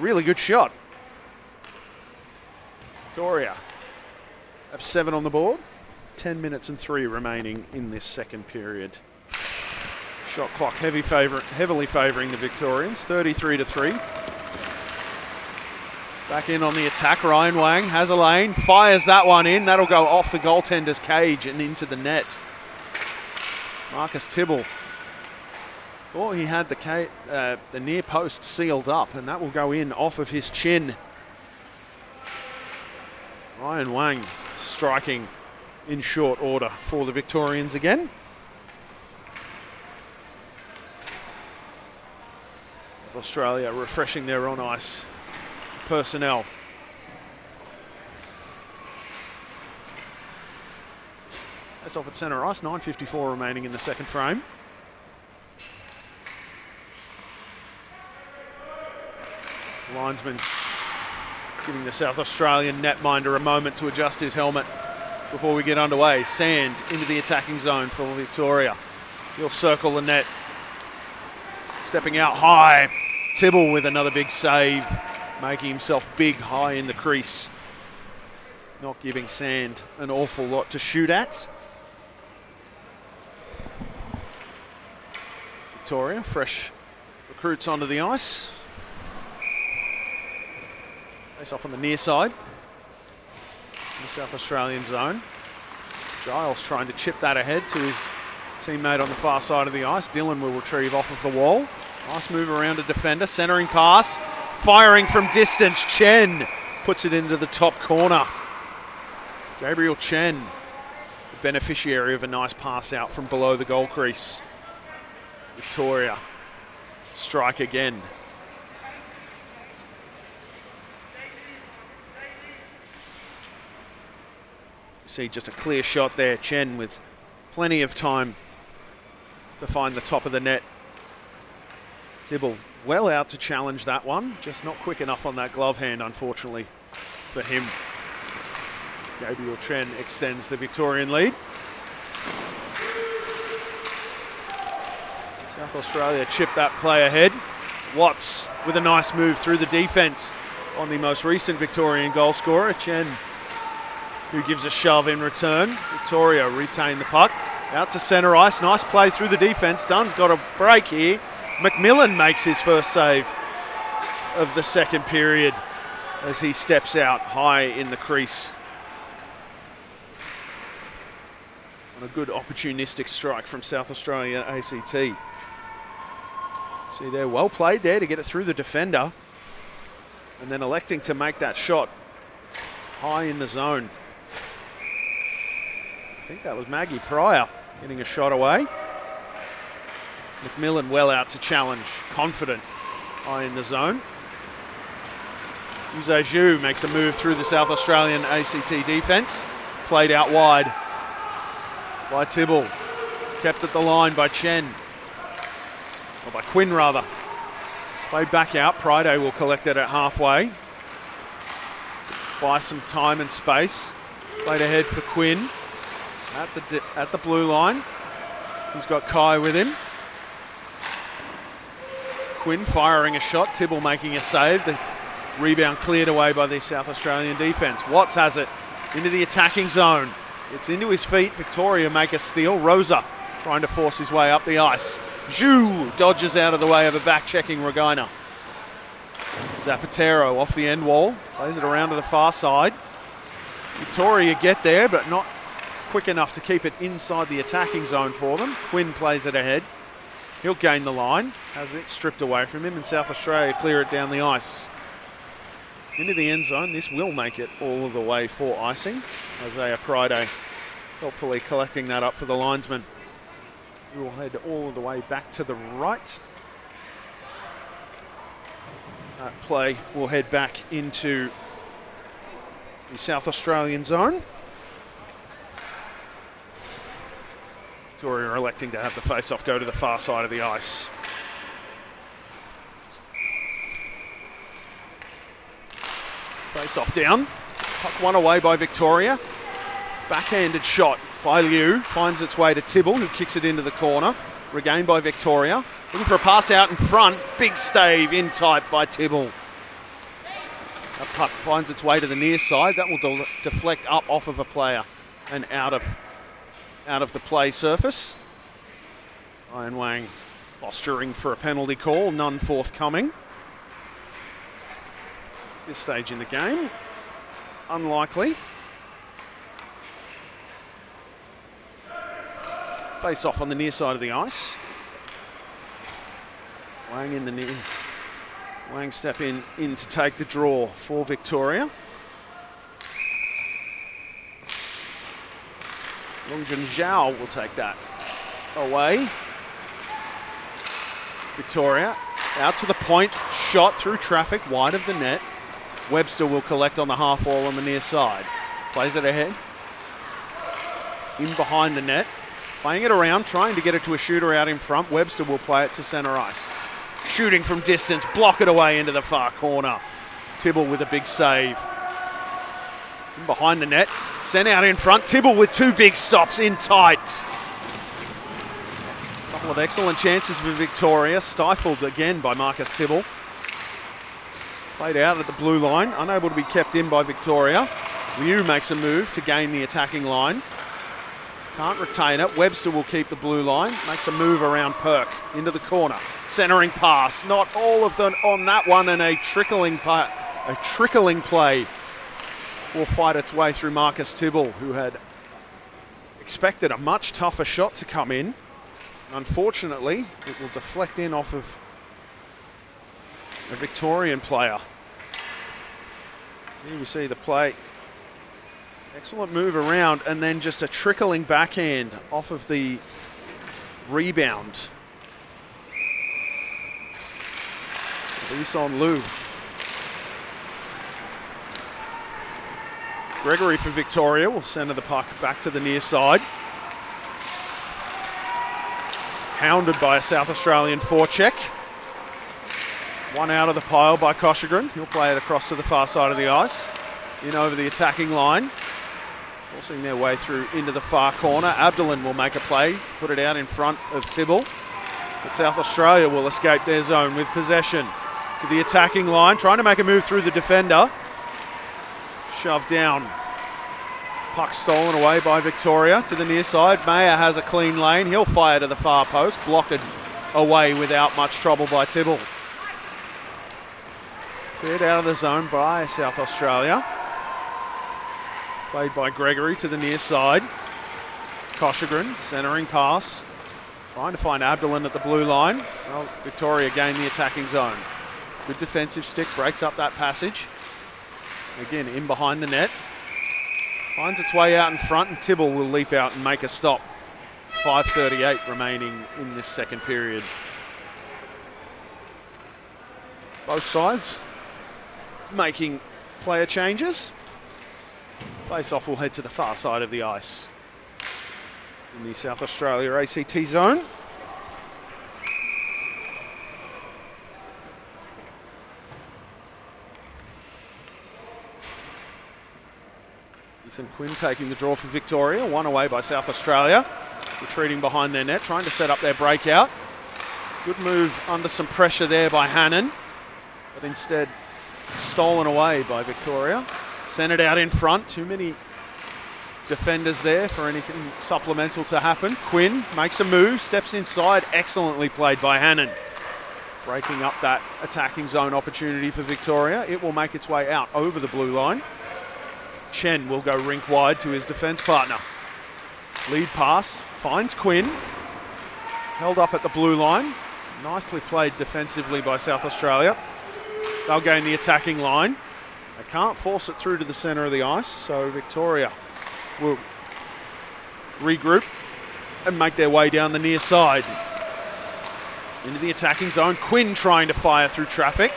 really good shot. Victoria have 7 on the board. 10 minutes and 3 remaining in this second period. Shot clock heavily favouring the Victorians. 33-3. Back in on the attack. Ryan Wang has a lane. Fires that one in. That'll go off the goaltender's cage and into the net. Marcus Tibble thought he had the near post sealed up, and that will go in off of his chin. Ryan Wang striking in short order for the Victorians again. Australia refreshing their on-ice personnel. That's off at centre ice, 9:54 remaining in the second frame. Linesman giving the South Australian netminder a moment to adjust his helmet before we get underway. Sand into the attacking zone for Victoria. He'll circle the net. Stepping out high. Tibble with another big save, making himself big high in the crease. Not giving Sand an awful lot to shoot at. Victoria, fresh recruits onto the ice. Face off on the near side. In the South Australian zone. Giles trying to chip that ahead to his teammate on the far side of the ice. Dillon will retrieve off of the wall. Nice move around a defender. Centering pass. Firing from distance. Chen puts it into the top corner. Gabriel Chen, the beneficiary of a nice pass out from below the goal crease. Victoria strike again. See just a clear shot there. Chen with plenty of time to find the top of the net. Tibble well out to challenge that one, just not quick enough on that glove hand, unfortunately, for him. Gabriel Chen extends the Victorian lead. South Australia chipped that play ahead. Watts with a nice move through the defence on the most recent Victorian goal scorer, Chen, who gives a shove in return. Victoria retain the puck. Out to centre ice. Nice play through the defence. Dunn's got a break here. McMillan makes his first save of the second period as he steps out high in the crease. A good opportunistic strike from South Australia ACT. See there, well played there to get it through the defender. And then electing to make that shot high in the zone. I think that was Maggie Pryor getting a shot away. McMillan well out to challenge, confident, high in the zone. Uze Zhu makes a move through the South Australian ACT defence. Played out wide by Tibble. Kept at the line by Chen. Or by Quinn, rather. Played back out. Pride will collect it at halfway. Buy some time and space. Played ahead for Quinn at the blue line. He's got Kai with him. Quinn firing a shot. Tibble making a save. The rebound cleared away by the South Australian defence. Watts has it into the attacking zone. It's into his feet. Victoria make a steal. Rosa trying to force his way up the ice. Zhu dodges out of the way of a back-checking Regina. Zapatero off the end wall. Plays it around to the far side. Victoria get there, but not quick enough to keep it inside the attacking zone for them. Quinn plays it ahead. He'll gain the line. Has it stripped away from him, and South Australia clear it down the ice. Into the end zone. This will make it all of the way for icing. Isaiah Pride helpfully collecting that up for the linesman. We will head all of the way back to the right. That play will head back into the South Australian zone. Victoria are electing to have the face-off go to the far side of the ice. Face-off down. Puck one away by Victoria. Backhanded shot by Liu. Finds its way to Tibble, who kicks it into the corner. Regained by Victoria. Looking for a pass out in front. Big stave in tight by Tibble. That puck finds its way to the near side. That will deflect up off of a player and out of the play surface. Iron Wang posturing for a penalty call. None forthcoming. This stage in the game, unlikely. Face off on the near side of the ice. Wang in the near. Wang step in to take the draw for Victoria. Longjun Zhao will take that away. Victoria out to the point, shot through traffic, wide of the net. Webster will collect on the half wall on the near side. Plays it ahead. In behind the net. Playing it around, trying to get it to a shooter out in front. Webster will play it to centre ice. Shooting from distance, block it away into the far corner. Tibble with a big save. In behind the net, sent out in front. Tibble with two big stops in tight. A couple of excellent chances for Victoria. Stifled again by Marcus Tibble. Played out at the blue line, unable to be kept in by Victoria. Liu makes a move to gain the attacking line. Can't retain it. Webster will keep the blue line. Makes a move around Perk into the corner. Centering pass. Not all of them on that one, and a trickling play will fight its way through Marcus Tibble, who had expected a much tougher shot to come in. Unfortunately, it will deflect in off of a Victorian player. So here we see the play. Excellent move around, and then just a trickling backhand off of the rebound. Bison Liu. Gregory for Victoria will centre the puck back to the near side. Hounded by a South Australian forecheck. One out of the pile by Koshigren. He'll play it across to the far side of the ice. In over the attacking line. Forcing their way through into the far corner. Abdulin will make a play to put it out in front of Tibble. But South Australia will escape their zone with possession. To the attacking line, trying to make a move through the defender. Shoved down. Puck stolen away by Victoria to the near side. Mayer has a clean lane. He'll fire to the far post. Blocked away without much trouble by Tibble. Cleared out of the zone by South Australia. Played by Gregory to the near side. Koshagren, centering pass. Trying to find Abdulin at the blue line. Well, Victoria gained the attacking zone. Good defensive stick, breaks up that passage. Again, in behind the net. Finds its way out in front, and Tibble will leap out and make a stop. 5:38 remaining in this second period. Both sides making player changes. Face-off will head to the far side of the ice in the South Australia ACT zone. Ethan Quinn taking the draw for Victoria, one away by South Australia. Retreating behind their net, trying to set up their breakout. Good move under some pressure there by Hannon, but instead stolen away by Victoria. Sent it out in front, too many defenders there for anything supplemental to happen. Quinn makes a move, steps inside, excellently played by Hannon. Breaking up that attacking zone opportunity for Victoria. It will make its way out over the blue line. Chen will go rink wide to his defence partner. Lead pass, finds Quinn. Held up at the blue line. Nicely played defensively by South Australia. They'll gain the attacking line. They can't force it through to the centre of the ice, so Victoria will regroup and make their way down the near side. Into the attacking zone. Quinn trying to fire through traffic.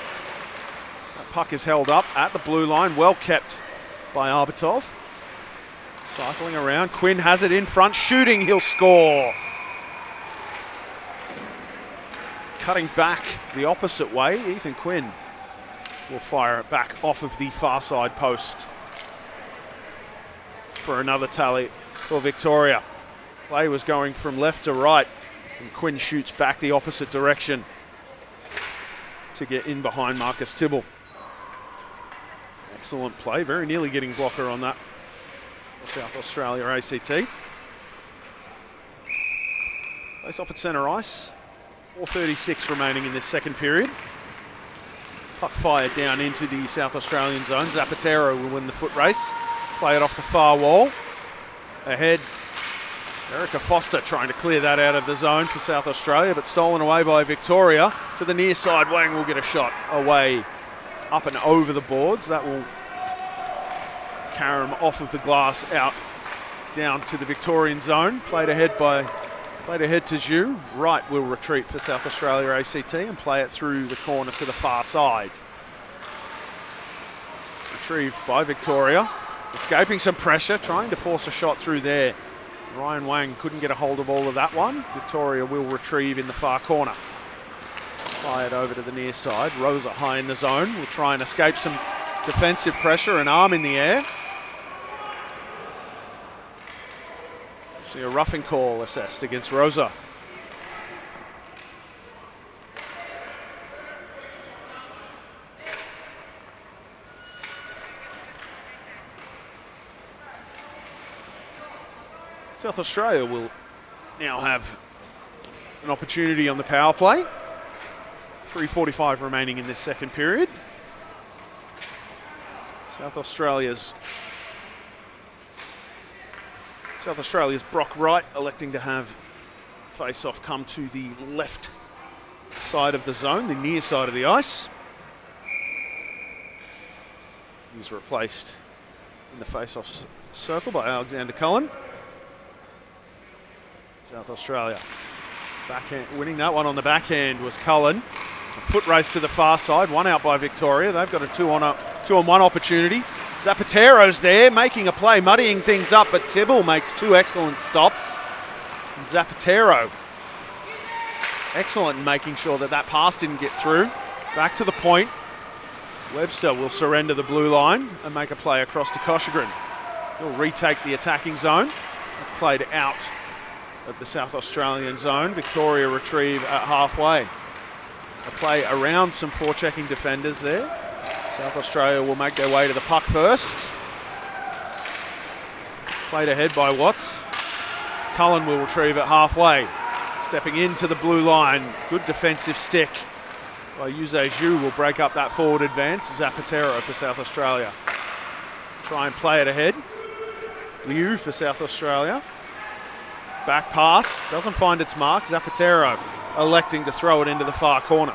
That puck is held up at the blue line, well kept by Arbatov. Cycling around, Quinn has it in front, shooting, he'll score. Cutting back the opposite way, Ethan Quinn will fire it back off of the far side post for another tally for Victoria. Play was going from left to right, and Quinn shoots back the opposite direction to get in behind Marcus Tibble. Excellent play, very nearly getting blocker on that. South Australia ACT. Face off at centre ice. 4:36 remaining in this second period. Puck fired down into the South Australian zone. Zapatero will win the foot race. Play it off the far wall. Ahead, Erica Foster trying to clear that out of the zone for South Australia, but stolen away by Victoria. To the near side, Wang will get a shot away up and over the boards. That will carry him off of the glass out down to the Victorian zone. Played ahead to Zhu. Wright will retreat for South Australia ACT and play it through the corner to the far side. Retrieved by Victoria. Escaping some pressure, trying to force a shot through there. Ryan Wang couldn't get a hold of all of that one. Victoria will retrieve in the far corner. Fired over to the near side. Rosa high in the zone. Will try and escape some defensive pressure, an arm in the air. See a roughing call assessed against Rosa. South Australia will now have an opportunity on the power play. 3:45 remaining in this second period. South Australia's Brock Wright electing to have face-off come to the left side of the zone, the near side of the ice. He's replaced in the face-off circle by Alexander Cullen. South Australia backhand, winning that one on the backhand was Cullen. A foot race to the far side, one out by Victoria. They've got a two-on-one opportunity. Zapatero's there, making a play, muddying things up, but Tibble makes two excellent stops. And Zapatero, excellent in making sure that that pass didn't get through. Back to the point. Webster will surrender the blue line and make a play across to Koshagren. He'll retake the attacking zone. It's played out of the South Australian zone. Victoria retrieve at halfway. A play around some forechecking defenders there. South Australia will make their way to the puck first. Played ahead by Watts. Cullen will retrieve it halfway. Stepping into the blue line. Good defensive stick by Yuze Zhu will break up that forward advance. Zapatero for South Australia. Try and play it ahead. Liu for South Australia. Back pass, doesn't find its mark. Zapatero electing to throw it into the far corner.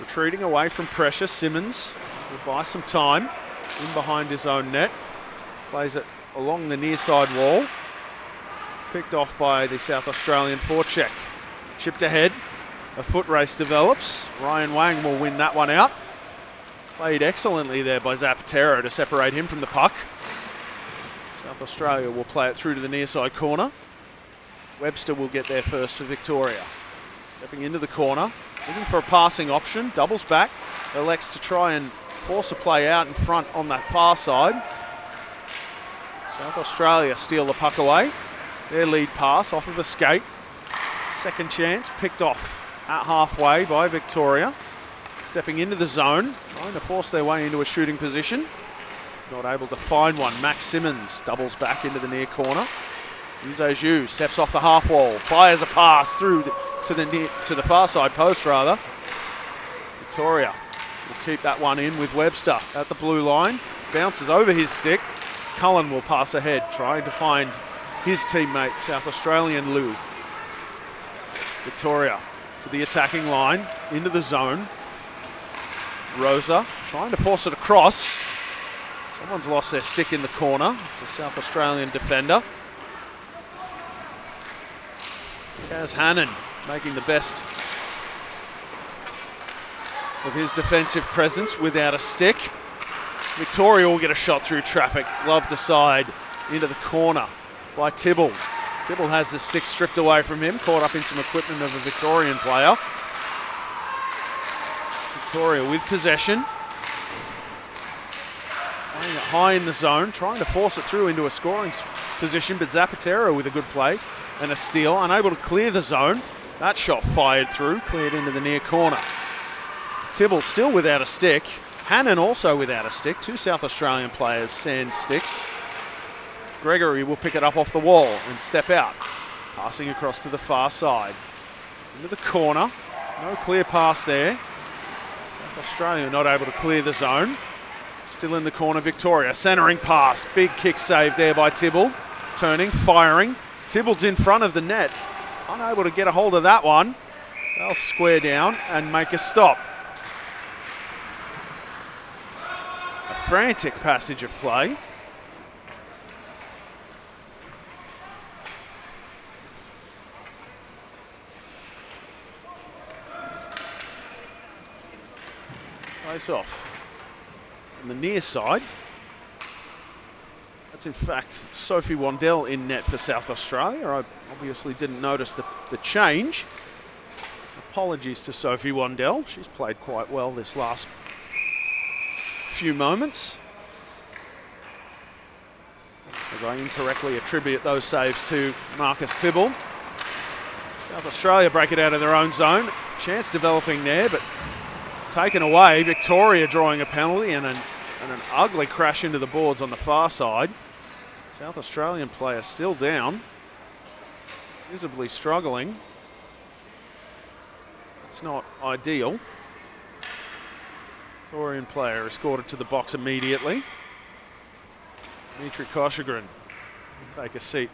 Retreating away from pressure, Simmons will buy some time in behind his own net. Plays it along the near side wall. Picked off by the South Australian forecheck. Chipped ahead, a foot race develops. Ryan Wang will win that one out. Played excellently there by Zapatero to separate him from the puck. South Australia will play it through to the near side corner. Webster will get there first for Victoria. Stepping into the corner, looking for a passing option, doubles back, elects to try and force a play out in front on that far side. South Australia steal the puck away. Their lead pass off of a skate. Second chance picked off at halfway by Victoria. Stepping into the zone, trying to force their way into a shooting position. Not able to find one. Max Simmons doubles back into the near corner. Uzo steps off the half wall, fires a pass through to the far side post rather. Victoria will keep that one in with Webster at the blue line. Bounces over his stick. Cullen will pass ahead, trying to find his teammate, South Australian Lou. Victoria to the attacking line, into the zone. Rosa trying to force it across. Someone's lost their stick in the corner. It's a South Australian defender. Kaz Hannon making the best of his defensive presence without a stick. Victoria will get a shot through traffic, gloved aside into the corner by Tibble. Tibble has the stick stripped away from him, caught up in some equipment of a Victorian player. Victoria with possession. Playing it high in the zone, trying to force it through into a scoring position, but Zapatero with a good play and a steal, unable to clear the zone. That shot fired through, cleared into the near corner. Tibble still without a stick. Hannon also without a stick. Two South Australian players sand sticks. Gregory will pick it up off the wall and step out. Passing across to the far side. Into the corner. No clear pass there. South Australia not able to clear the zone. Still in the corner, Victoria. Centering pass. Big kick save there by Tibble. Turning, firing. Tibble's in front of the net. Unable to get a hold of that one. They'll square down and make a stop. A frantic passage of play. Face off on the near side. That's in fact Sophie Wandell in net for South Australia. I obviously didn't notice the change. Apologies to Sophie Wandell. She's played quite well this last few moments. As I incorrectly attribute those saves to Marcus Tibble. South Australia break it out of their own zone. Chance developing there, but taken away. Victoria drawing a penalty and an ugly crash into the boards on the far side. South Australian player still down. Visibly struggling. It's not ideal. Victorian player escorted to the box immediately. Dmitry Koshagrin will take a seat.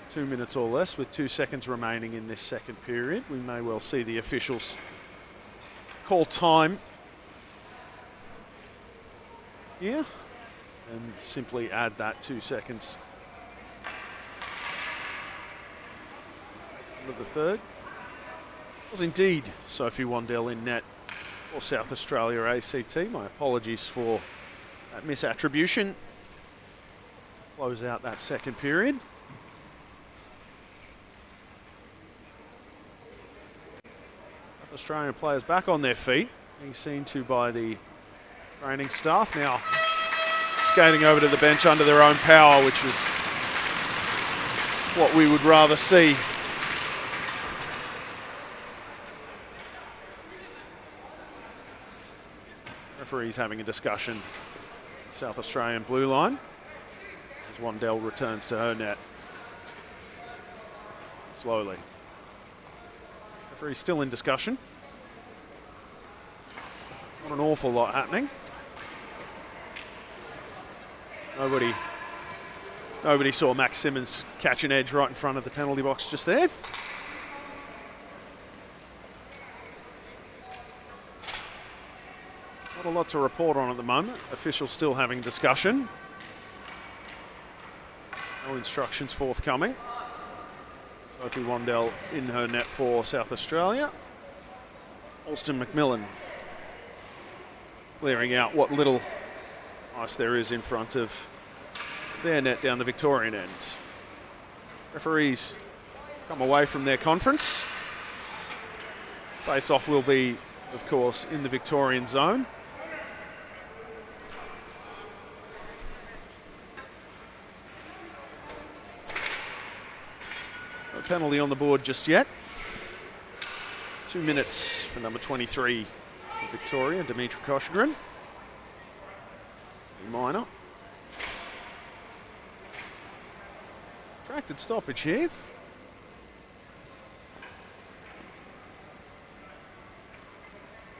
2 minutes or less with 2 seconds remaining in this second period. We may well see the officials call time here and simply add that 2 seconds into the third. It was indeed Sophie Wandell in net for South Australia ACT. My apologies for that misattribution. Close out that second period. South Australian players back on their feet, being seen to by the training staff. Now skating over to the bench under their own power, which is what we would rather see. Referees having a discussion. South Australian blue line as Wandell returns to her net. Slowly. Referee still in discussion. Not an awful lot happening. Nobody Nobody saw Max Simmons catch an edge right in front of the penalty box just there. Not a lot to report on at the moment. Officials still having discussion. No instructions forthcoming. Sophie Wandell in her net for South Australia. Alston McMillan clearing out what little ice there is in front of their net down the Victorian end. Referees come away from their conference. Face-off will be, of course, in the Victorian zone. No penalty on the board just yet. 2 minutes for number 23 for Victoria, Dimitri Koshgren. Minor. Protracted stoppage here.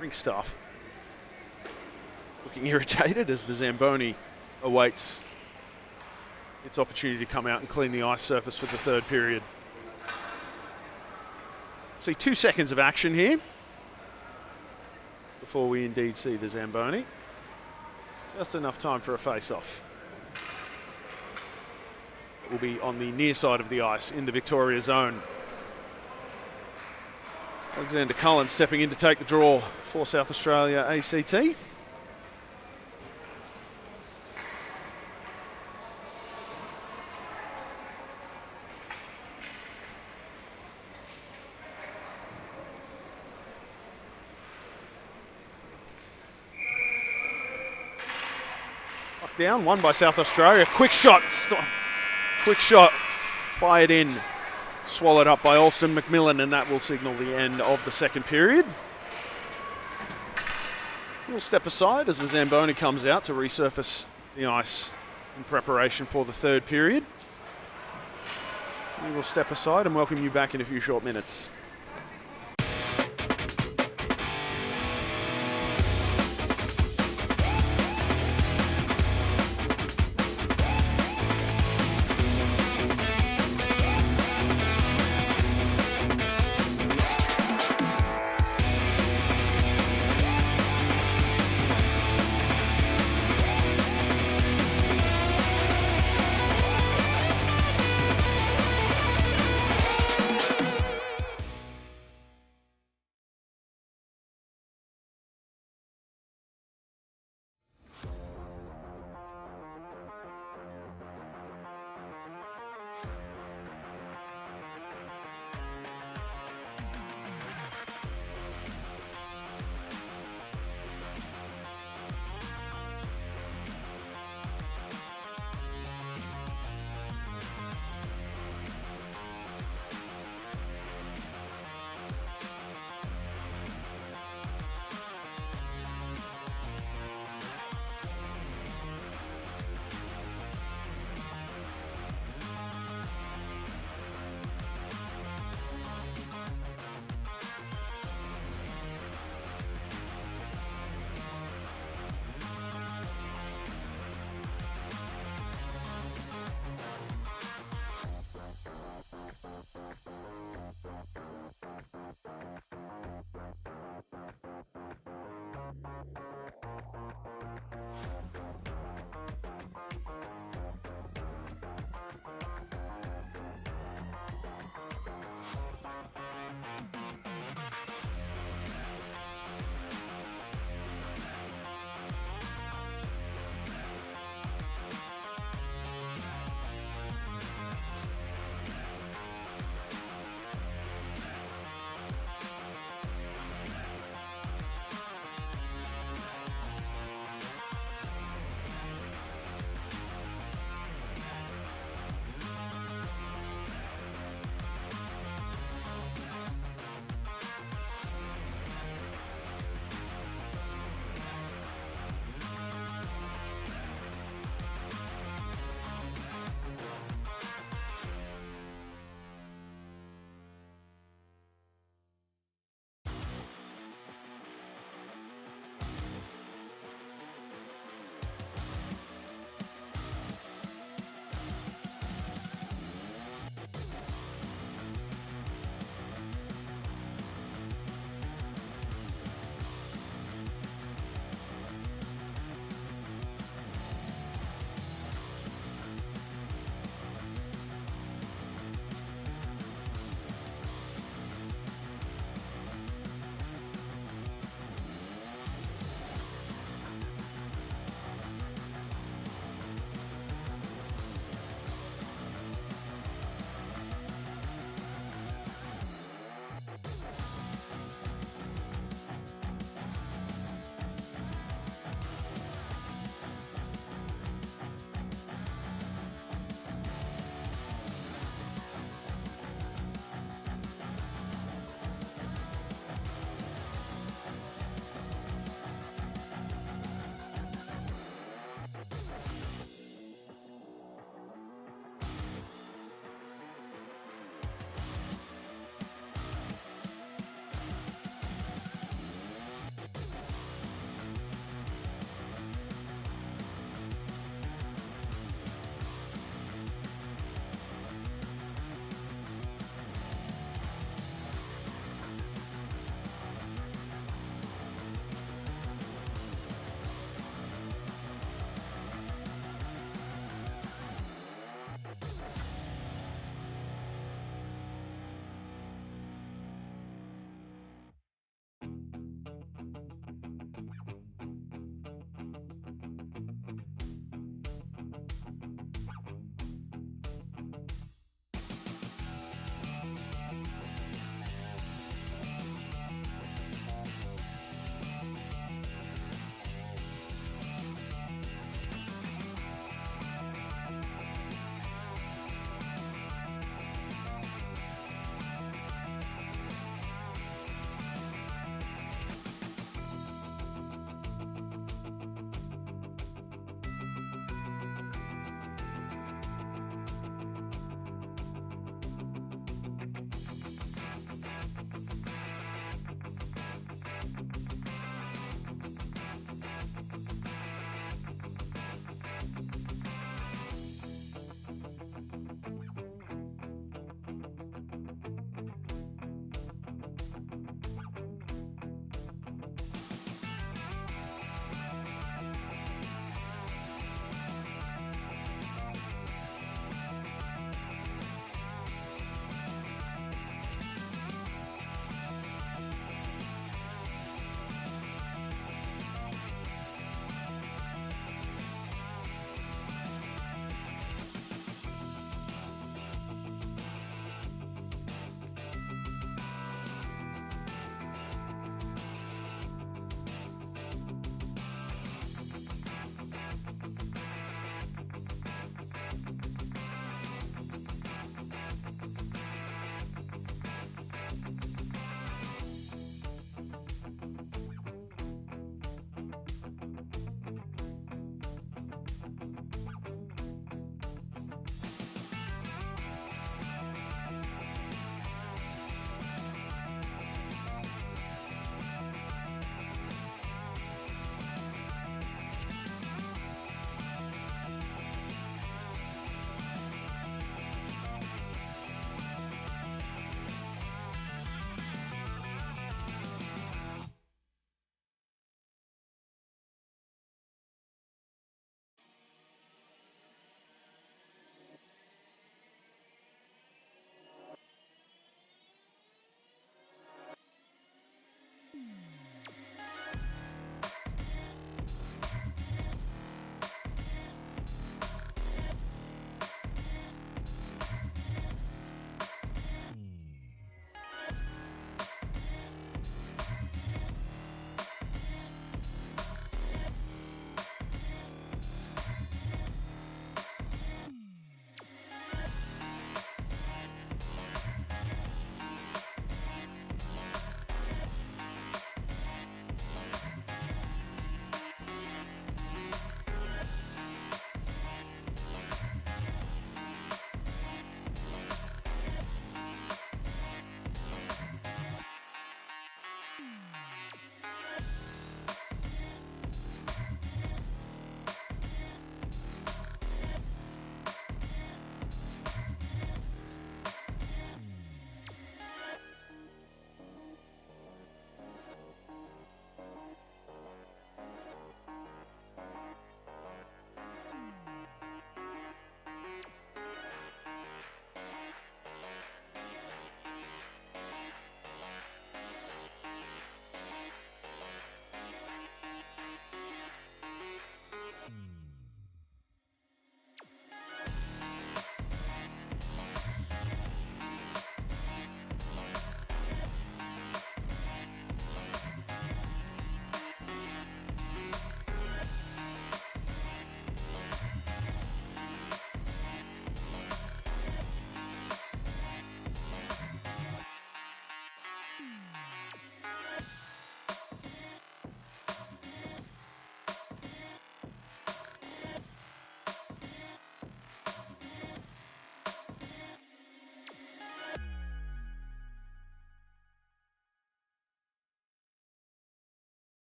Rink staff looking irritated as the Zamboni awaits its opportunity to come out and clean the ice surface for the third period. See 2 seconds of action here before we indeed see the Zamboni. Just enough time for a face-off. It will be on the near side of the ice in the Victoria zone. Alexander Cullen stepping in to take the draw for South Australia ACT. Down, won by South Australia. Quick shot, fired in, swallowed up by Alston McMillan, and that will signal the end of the second period. We'll step aside as the Zamboni comes out to resurface the ice in preparation for the third period. We will step aside and welcome you back in a few short minutes.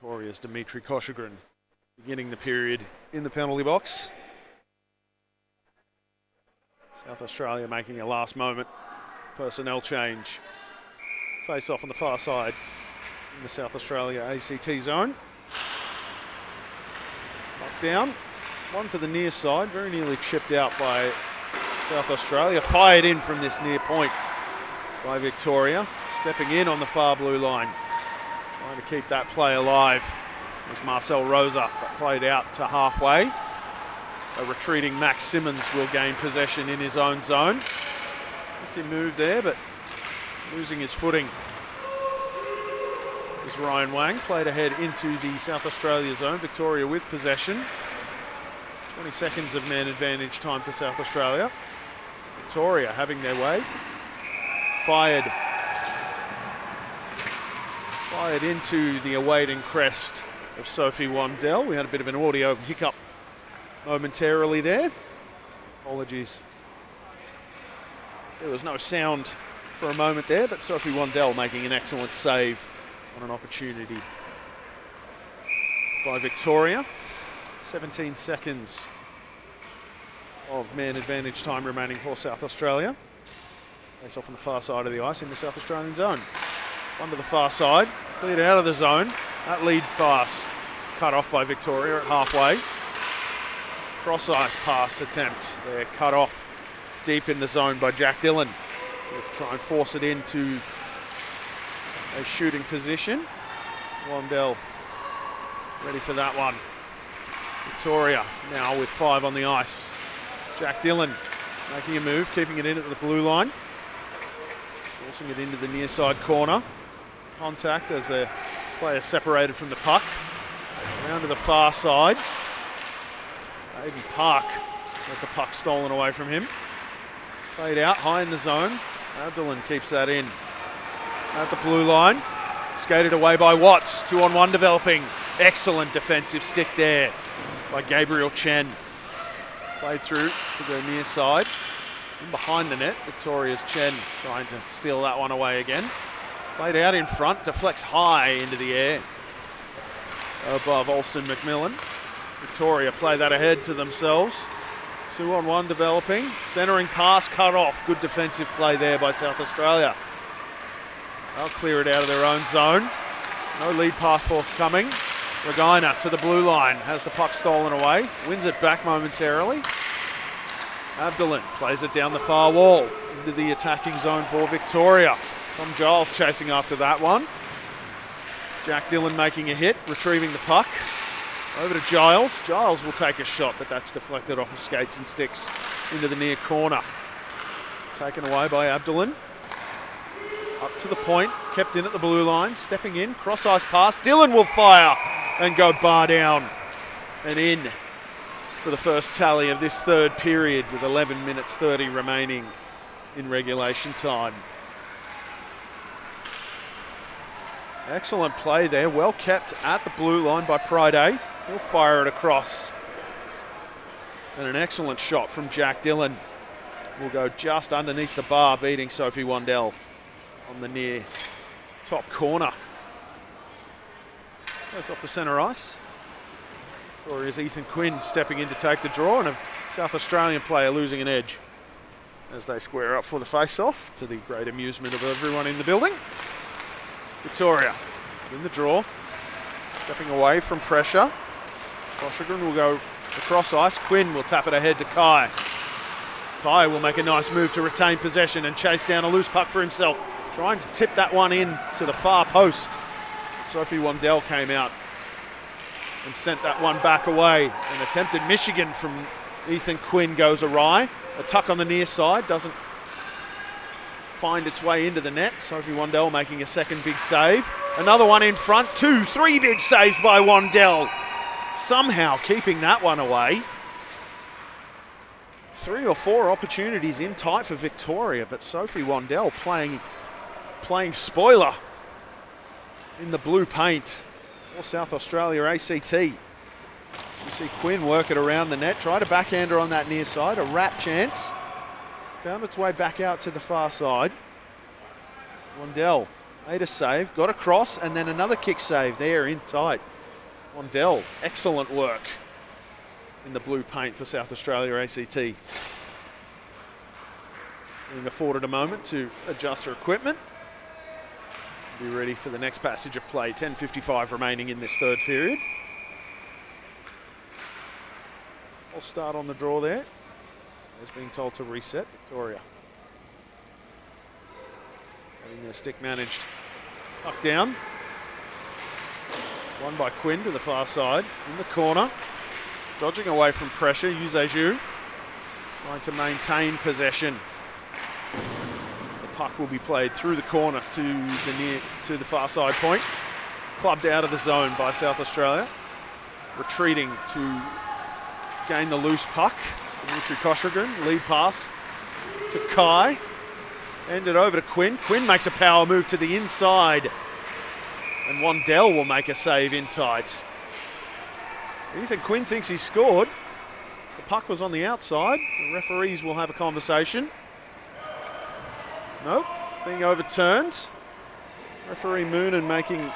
Victoria's Dimitri Koshagrin beginning the period in the penalty box. South Australia making a last moment personnel change. Face off on the far side in the South Australia ACT zone. Knocked down, one to the near side, very nearly chipped out by South Australia. Fired in from this near point by Victoria. Stepping in on the far blue line. Trying to keep that play alive as Marcel Rosa, but played out to halfway. A retreating Max Simmons will gain possession in his own zone. Lifty move there, but losing his footing. As Ryan Wang played ahead into the South Australia zone. Victoria with possession. 20 seconds of man advantage time for South Australia. Victoria having their way. Fired into the awaiting crest of Sophie Wandel. We had a bit of an audio hiccup momentarily there. Apologies. There was no sound for a moment there, but Sophie Wandel making an excellent save on an opportunity by Victoria. 17 seconds of man advantage time remaining for South Australia. Face off on the far side of the ice in the South Australian zone. One to the far side, cleared out of the zone. That lead pass cut off by Victoria at halfway. Cross-ice pass attempt there, cut off deep in the zone by Jack Dillon. We'll try and force it into a shooting position. Wandel ready for that one. Victoria now with 5 on the ice. Jack Dillon making a move, keeping it in at the blue line. Forcing it into the near side corner. Contact as the player separated from the puck. Around to the far side. Aiden Park has the puck stolen away from him. Played out high in the zone. Abdullan keeps that in. At the blue line. Skated away by Watts. 2-on-1 developing. Excellent defensive stick there by Gabriel Chen. Played through to the near side. In behind the net, Victoria's Chen trying to steal that one away again. Played out in front, deflects high into the air above Alston McMillan. Victoria play that ahead to themselves. 2-on-1 developing. Centering pass cut off. Good defensive play there by South Australia. They'll clear it out of their own zone. No lead pass forthcoming. Regina to the blue line. Has the puck stolen away. Wins it back momentarily. Abdullan plays it down the far wall into the attacking zone for Victoria. Tom Giles chasing after that one. Jack Dillon making a hit, retrieving the puck. Over to Giles. Giles will take a shot, but that's deflected off of skates and sticks into the near corner. Taken away by Abdullan. Up to the point, kept in at the blue line, stepping in, cross-ice pass. Dillon will fire and go bar down and in for the first tally of this third period with 11 minutes 30 remaining in regulation time. Excellent play there, well kept at the blue line by Priday. He'll fire it across. And an excellent shot from Jack Dillon. Will go just underneath the bar, beating Sophie Wandel on the near top corner. Goes off the centre ice. Victoria's Ethan Quinn stepping in to take the draw, and a South Australian player losing an edge as they square up for the face-off, to the great amusement of everyone in the building. Victoria in the draw, stepping away from pressure. Koshagrin will go across ice. Quinn will tap it ahead to Kai. Kai will make a nice move to retain possession and chase down a loose puck for himself, trying to tip that one in to the far post. Sophie Wandel came out and sent that one back away. An attempted Michigan from Ethan Quinn goes awry. A tuck on the near side doesn't find its way into the net. Sophie Wandel making a second big save. Another one in front, 2-3 big saves by Wandel. Somehow keeping that one away. 3 or 4 opportunities in tight for Victoria, but Sophie Wandel playing spoiler in the blue paint for South Australia ACT. You see Quinn work it around the net, try to backhand her on that near side, a wrap chance. Found its way back out to the far side. Wandel Made a save, got across, and then another kick save there in tight. Wandell, excellent work in the blue paint for South Australia ACT. Being afforded a moment to adjust her equipment. Be ready for the next passage of play. 10:55 remaining in this third period. I'll start on the draw there. As being told to reset, Victoria. Having their stick managed. Tucked down. Won by Quinn to the far side. In the corner. Dodging away from pressure. Yuzeju trying to maintain possession. The puck will be played through the corner to the far side point. Clubbed out of the zone by South Australia. Retreating to gain the loose puck. Dimitri Koshragin, lead pass to Kai. End it over to Quinn. Quinn makes a power move to the inside. And Wandell will make a save in tight. Ethan Quinn thinks he's scored. The puck was on the outside. The referees will have a conversation. Nope, being overturned. Referee Moonen making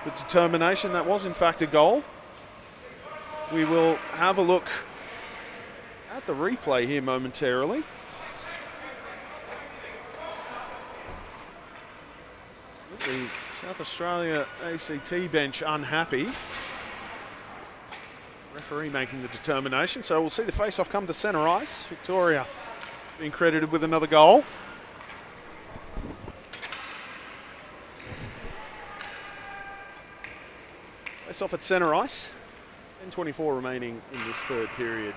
the determination that was in fact a goal. We will have a look at the replay here momentarily. The South Australia ACT bench unhappy. Referee making the determination, so we'll see the face-off come to centre ice. Victoria being credited with another goal. Face-off at centre ice. 10:24 remaining in this third period.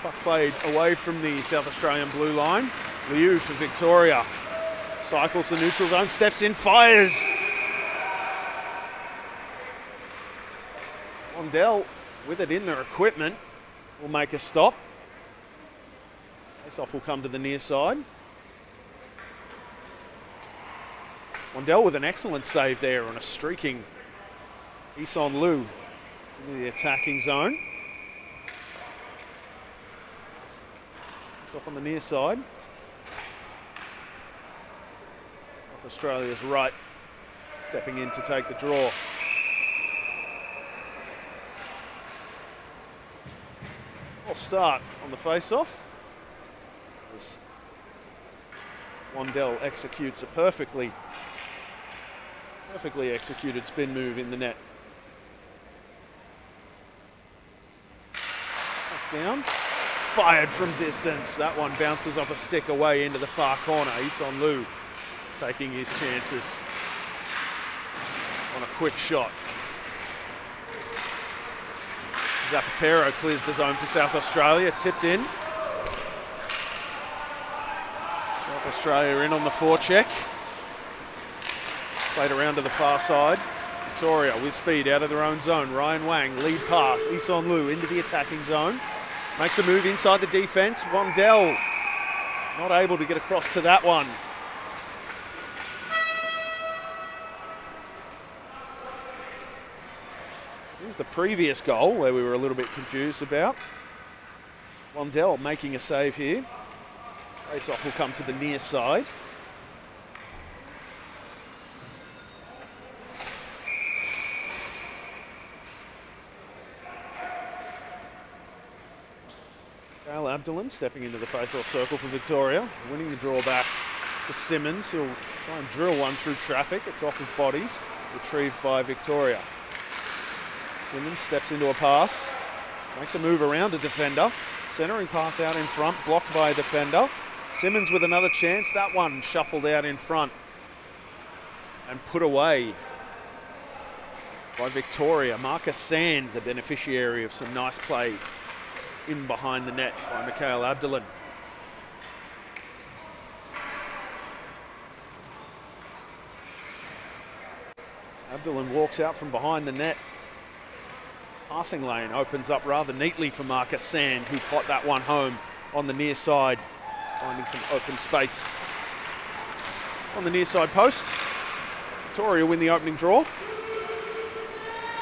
Puck played away from the South Australian blue line. Liu for Victoria. Cycles the neutral zone, steps in, fires. Wandell with it in their equipment will make a stop. Face-off will come to the near side. Wandell with an excellent save there on a streaking Isan Liu into the attacking zone. Off on the near side. South Australia's right, stepping in to take the draw. I'll start on the face-off as Wandell executes a perfectly executed spin move in the net. Back down. Fired from distance. That one bounces off a stick away into the far corner. Isan Liu taking his chances on a quick shot. Zapatero clears the zone for South Australia. Tipped in. South Australia in on the forecheck. Played around to the far side. Victoria with speed out of their own zone. Ryan Wang, lead pass. Isan Liu into the attacking zone. Makes a move inside the defence. Wandell not able to get across to that one. Here's the previous goal where we were a little bit confused about. Wandell making a save here. Face-off will come to the near side. Abdullan stepping into the face-off circle for Victoria, winning the draw back to Simmons, who'll try and drill one through traffic. It's off his bodies, retrieved by Victoria. Simmons steps into a pass, makes a move around a defender, centering pass out in front, blocked by a defender. Simmons with another chance, that one shuffled out in front and put away by Victoria. Marcus Sand, the beneficiary of some nice play in behind the net by Mikhail Abdullan. Abdullan walks out from behind the net. Passing lane opens up rather neatly for Marcus Sand, who pot that one home on the near side, finding some open space on the near side post. Victoria win the opening draw.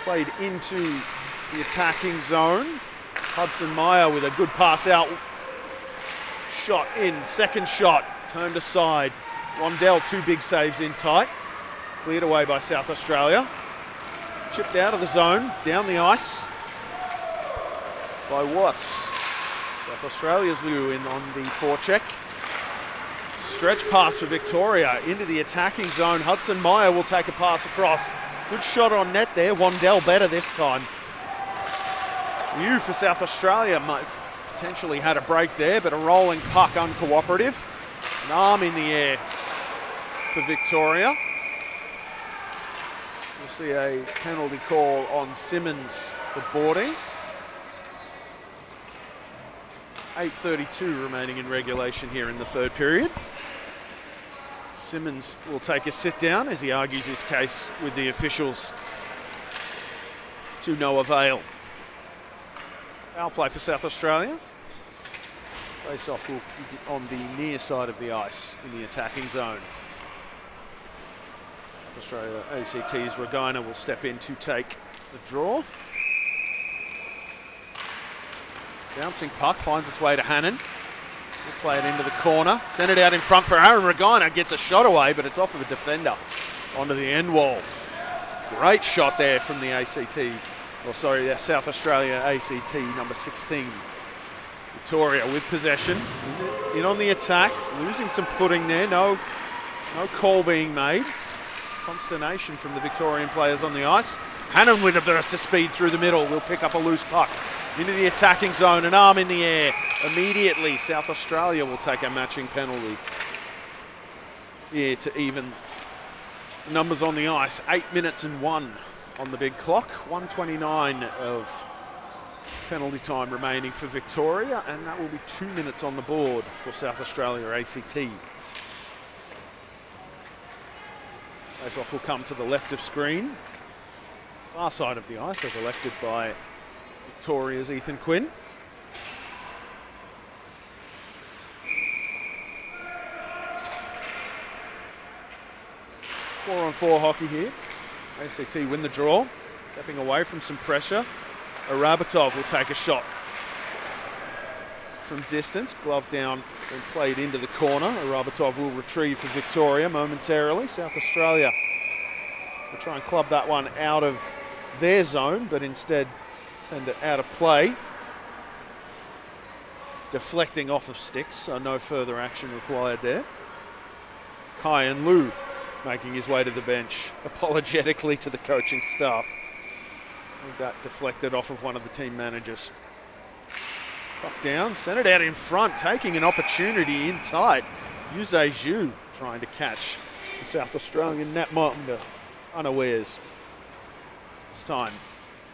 Played into the attacking zone. Hudson Meyer with a good pass out. Shot in, second shot, turned aside. Rondell, 2 big saves in tight. Cleared away by South Australia. Chipped out of the zone, down the ice by Watts. South Australia's Liu in on the forecheck. Stretch pass for Victoria into the attacking zone. Hudson Meyer will take a pass across. Good shot on net there. Wandell better this time. Liu for South Australia might potentially had a break there, but a rolling puck uncooperative. An arm in the air for Victoria. We'll see a penalty call on Simmons for boarding. 8:32 remaining in regulation here in the third period. Simmons will take a sit down as he argues his case with the officials to no avail. Foul play for South Australia. Face-off will be on the near side of the ice in the attacking zone. South Australia ACT's Regina will step in to take the draw. Bouncing puck finds its way to Hannon. He'll play it into the corner. Send it out in front for Aaron Regina. Gets a shot away, but it's off of a defender onto the end wall. Great shot there from the South Australia ACT number 16. Victoria with possession. In on the attack. Losing some footing there. No call being made. Consternation from the Victorian players on the ice. Hannon with a burst of speed through the middle. Will pick up a loose puck. Into the attacking zone, an arm in the air. Immediately, South Australia will take a matching penalty here to even numbers on the ice. 8 minutes and 1 on the big clock. 1:29 of penalty time remaining for Victoria, and that will be 2 minutes on the board for South Australia ACT. Face-off will come to the left of screen. Far side of the ice as elected by Victoria's Ethan Quinn. Four-on-4 hockey here. ACT win the draw. Stepping away from some pressure. Arabatov will take a shot from distance. Glove down and played into the corner. Arabatov will retrieve for Victoria momentarily. South Australia will try and club that one out of their zone, but instead send it out of play. Deflecting off of sticks, so no further action required there. Kyan Liu making his way to the bench, apologetically to the coaching staff. I think that deflected off of one of the team managers. Puck down, sent it out in front, taking an opportunity in tight. Yuzhe Zhu trying to catch the South Australian netminder unawares. This time,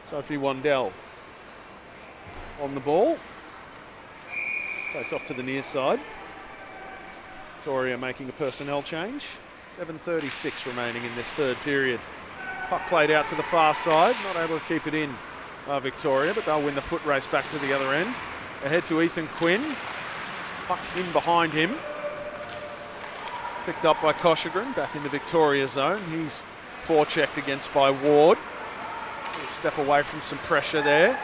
Sophie Wandell on the ball. Face off to the near side. Victoria making a personnel change. 7:36 remaining in this third period. Puck played out to the far side, not able to keep it in Victoria, but they'll win the foot race back to the other end. Ahead to Ethan Quinn. Puck in behind him. Picked up by Koshagrin, back in the Victoria zone. He's forechecked against by Ward. He'll step away from some pressure there.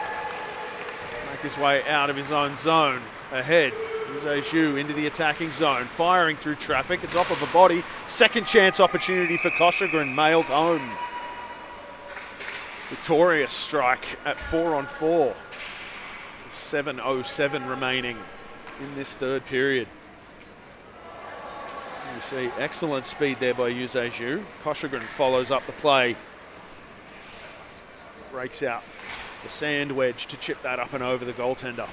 Make his way out of his own zone. Ahead, Yuzhe Zhu into the attacking zone. Firing through traffic, it's off of a body. Second chance opportunity for Koshagrin, mailed home. Victorious strike at 4-on-4. 7:07 remaining in this third period. You see excellent speed there by Yuzhe Zhu. Koshagrin follows up the play. Breaks out the sand wedge to chip that up and over the goaltender.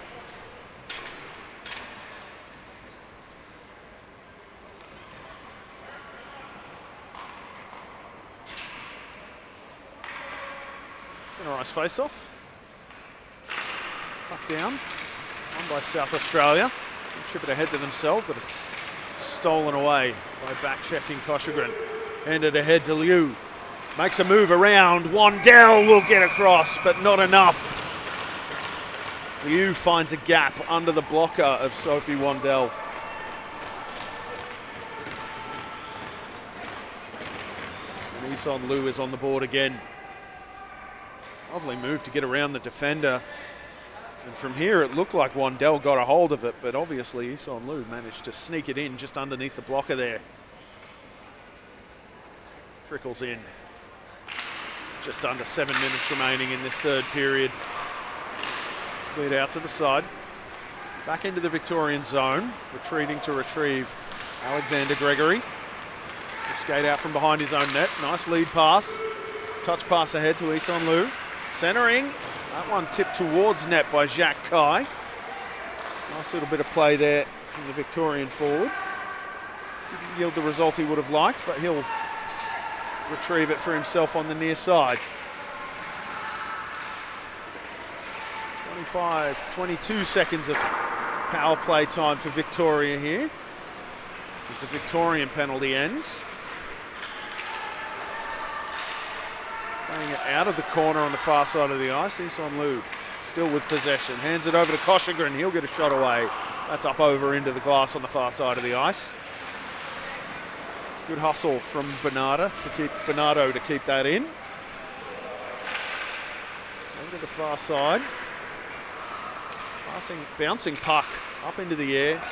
Center ice face-off. Puck down. Won by South Australia. They'll chip it ahead to themselves, but it's stolen away by back-checking Koshagrin. Handed ahead to Liu. Makes a move around. Wandell will get across, but not enough. Liu finds a gap under the blocker of Sophie Wandell. And Isan Liu is on the board again. Lovely move to get around the defender. And from here, it looked like Wandell got a hold of it, but obviously Isan Liu managed to sneak it in just underneath the blocker there. Trickles in. Just under 7 minutes remaining in this third period. Cleared out to the side. Back into the Victorian zone. Retreating to retrieve Alexander Gregory. He'll skate out from behind his own net. Nice lead pass. Touch pass ahead to Isan Liu. Centering. That one tipped towards net by Jacques Kai. Nice little bit of play there from the Victorian forward. Didn't yield the result he would have liked, but he'll retrieve it for himself on the near side. 22 seconds of power play time for Victoria here as the Victorian penalty ends. Playing it out of the corner on the far side of the ice. Isan Liu still with possession. Hands it over to Koshigren. He'll get a shot away. That's up over into the glass on the far side of the ice. Good hustle from Bernardo to keep that in. Over to the far side. Bouncing puck up into the air.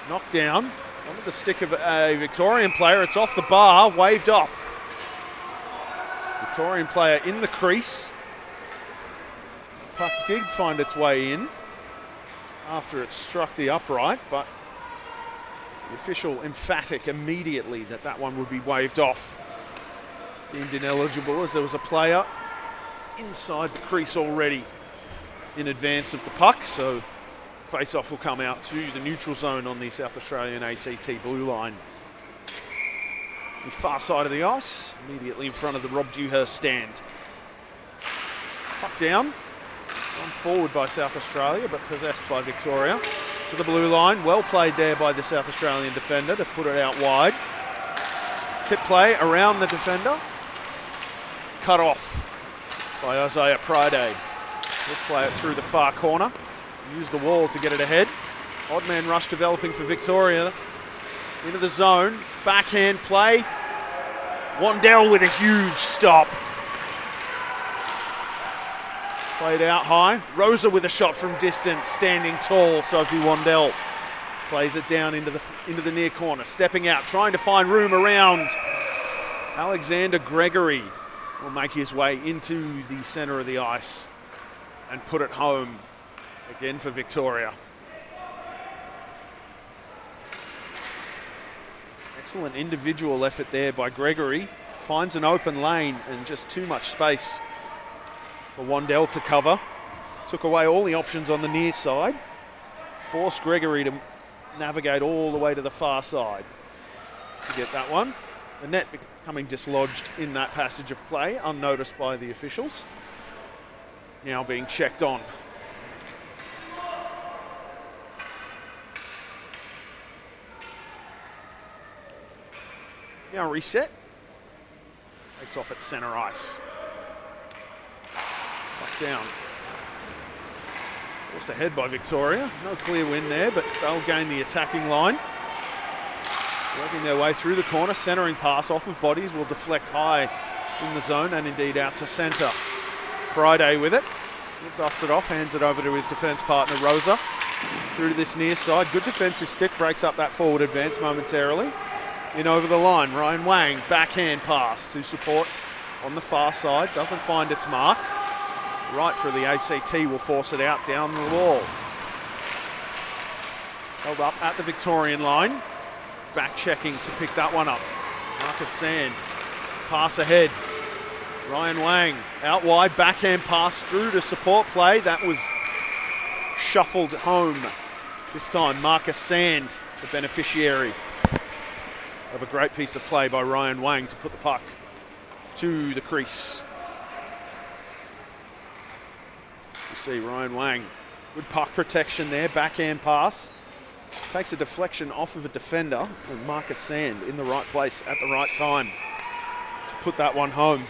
Knocked down. Onto the stick of a Victorian player. It's off the bar. Waved off. Victorian player in the crease. The puck did find its way in after it struck the upright, but the official emphatic immediately that that one would be waved off. Deemed ineligible as there was a player inside the crease already in advance of the puck, so face-off will come out to the neutral zone on the South Australian ACT blue line. The far side of the ice, immediately in front of the Rob Dewhurst stand. Puck down, run forward by South Australia, but possessed by Victoria. To the blue line, well played there by the South Australian defender to put it out wide. Tip play around the defender. Cut off by Isaiah Priday. He'll play it through the far corner. Use the wall to get it ahead. Odd man rush developing for Victoria. Into the zone. Backhand play. Wandell with a huge stop. Played out high. Rosa with a shot from distance. Standing tall, Sophie Wandell. Plays it down into the near corner. Stepping out, trying to find room around. Alexander Gregory will make his way into the centre of the ice and put it home again for Victoria. Excellent individual effort there by Gregory. Finds an open lane and just too much space for Wandell to cover. Took away all the options on the near side. Forced Gregory to navigate all the way to the far side to get that one. The net becoming dislodged in that passage of play, unnoticed by the officials. Now being checked on. Now reset. Face off at centre ice. Puck down. Forced ahead by Victoria. No clear win there, but they'll gain the attacking line. Working their way through the corner. Centering pass off of bodies will deflect high in the zone and indeed out to centre. Friday with it. He'll dust it off. Hands it over to his defence partner Rosa. Through to this near side. Good defensive stick. Breaks up that forward advance momentarily. In over the line, Ryan Wang, backhand pass to support on the far side. Doesn't find its mark. Right for the ACT will force it out down the wall. Held up at the Victorian line. Back checking to pick that one up. Marcus Sand, pass ahead. Ryan Wang, out wide, backhand pass through to support play. That was shuffled home. This time, Marcus Sand, the beneficiary of a great piece of play by Ryan Wang to put the puck to the crease. You see Ryan Wang, good puck protection there, backhand pass. Takes a deflection off of a defender, and Marcus Sand in the right place at the right time to put that one home.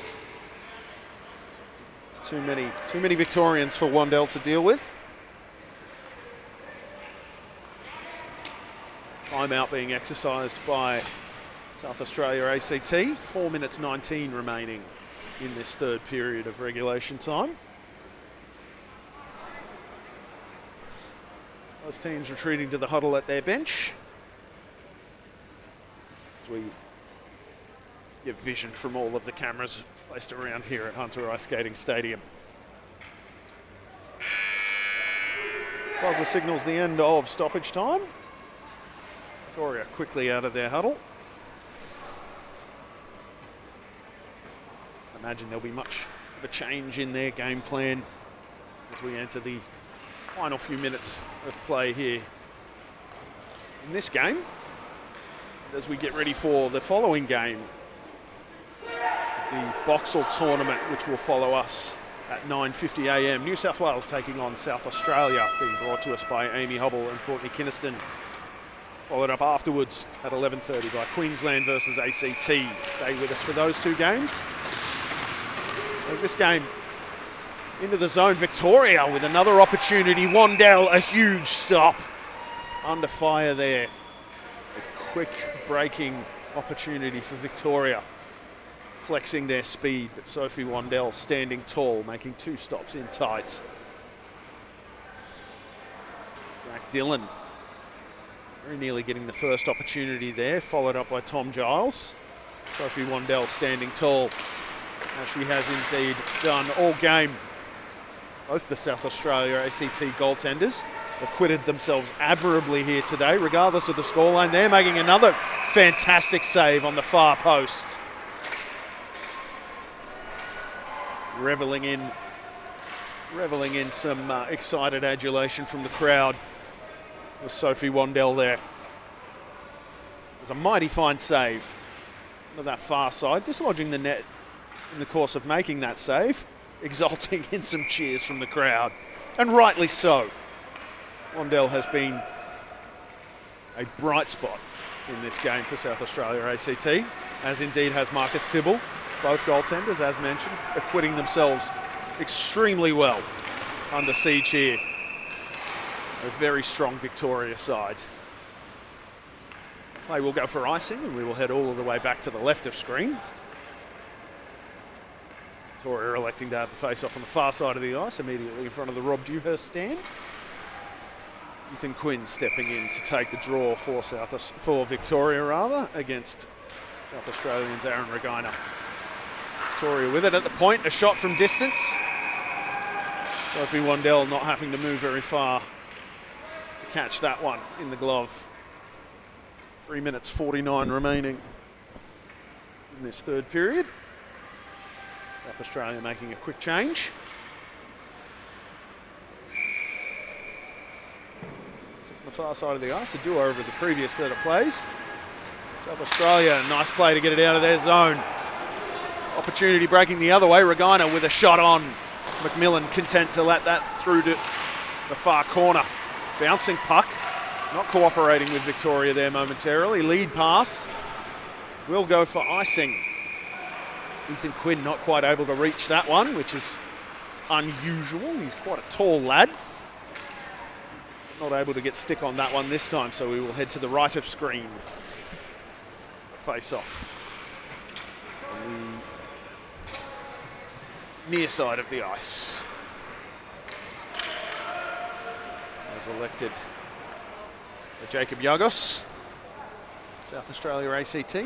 It's too many Victorians for Wandell to deal with. Timeout being exercised by South Australia ACT, 4 minutes 19 remaining in this third period of regulation time. Both teams retreating to the huddle at their bench. As we get vision from all of the cameras placed around here at Hunter Ice Skating Stadium. Buzzer signals the end of stoppage time. Victoria quickly out of their huddle. I imagine there'll be much of a change in their game plan as we enter the final few minutes of play here in this game. As we get ready for the following game, the Boxall tournament, which will follow us at 9:50 a.m. New South Wales taking on South Australia, being brought to us by Amy Hubble and Courtney Kinniston. Followed up afterwards at 11:30 by Queensland versus ACT. Stay with us for those two games. As this game into the zone, Victoria with another opportunity. Wandell, a huge stop. Under fire there. A quick breaking opportunity for Victoria. Flexing their speed, but Sophie Wandell standing tall, making two stops in tight. Jack Dillon very nearly getting the first opportunity there, followed up by Tom Giles. Sophie Wandell standing tall, as she has indeed done all game. Both the South Australia ACT goaltenders acquitted themselves admirably here today, regardless of the scoreline. They're making another fantastic save on the far post. Reveling in some excited adulation from the crowd with Sophie Wandell there. It was a mighty fine save to that far side, dislodging the net in the course of making that save, exulting in some cheers from the crowd, and rightly so. Wandell has been a bright spot in this game for South Australia ACT, as indeed has Marcus Tibble. Both goaltenders, as mentioned, acquitting themselves extremely well under siege here. A very strong Victoria side. Play will go for icing, and we will head all of the way back to the left of screen. Victoria electing to have the face-off on the far side of the ice, immediately in front of the Rob Dewhurst stand. Ethan Quinn stepping in to take the draw for Victoria against South Australians Aaron Regina. Victoria with it at the point, a shot from distance. Sophie Wandell not having to move very far to catch that one in the glove. 3 minutes 49 remaining in this third period. South Australia making a quick change. So from the far side of the ice, a duo over the previous bit of plays. South Australia, nice play to get it out of their zone. Opportunity breaking the other way. Regina with a shot on. McMillan content to let that through to the far corner. Bouncing puck. Not cooperating with Victoria there momentarily. Lead pass. Will go for icing. Ethan Quinn not quite able to reach that one, which is unusual. He's quite a tall lad. Not able to get stick on that one this time, so we will head to the right of screen. Face off. On the near side of the ice. As elected Jacob Yagos, South Australia ACT.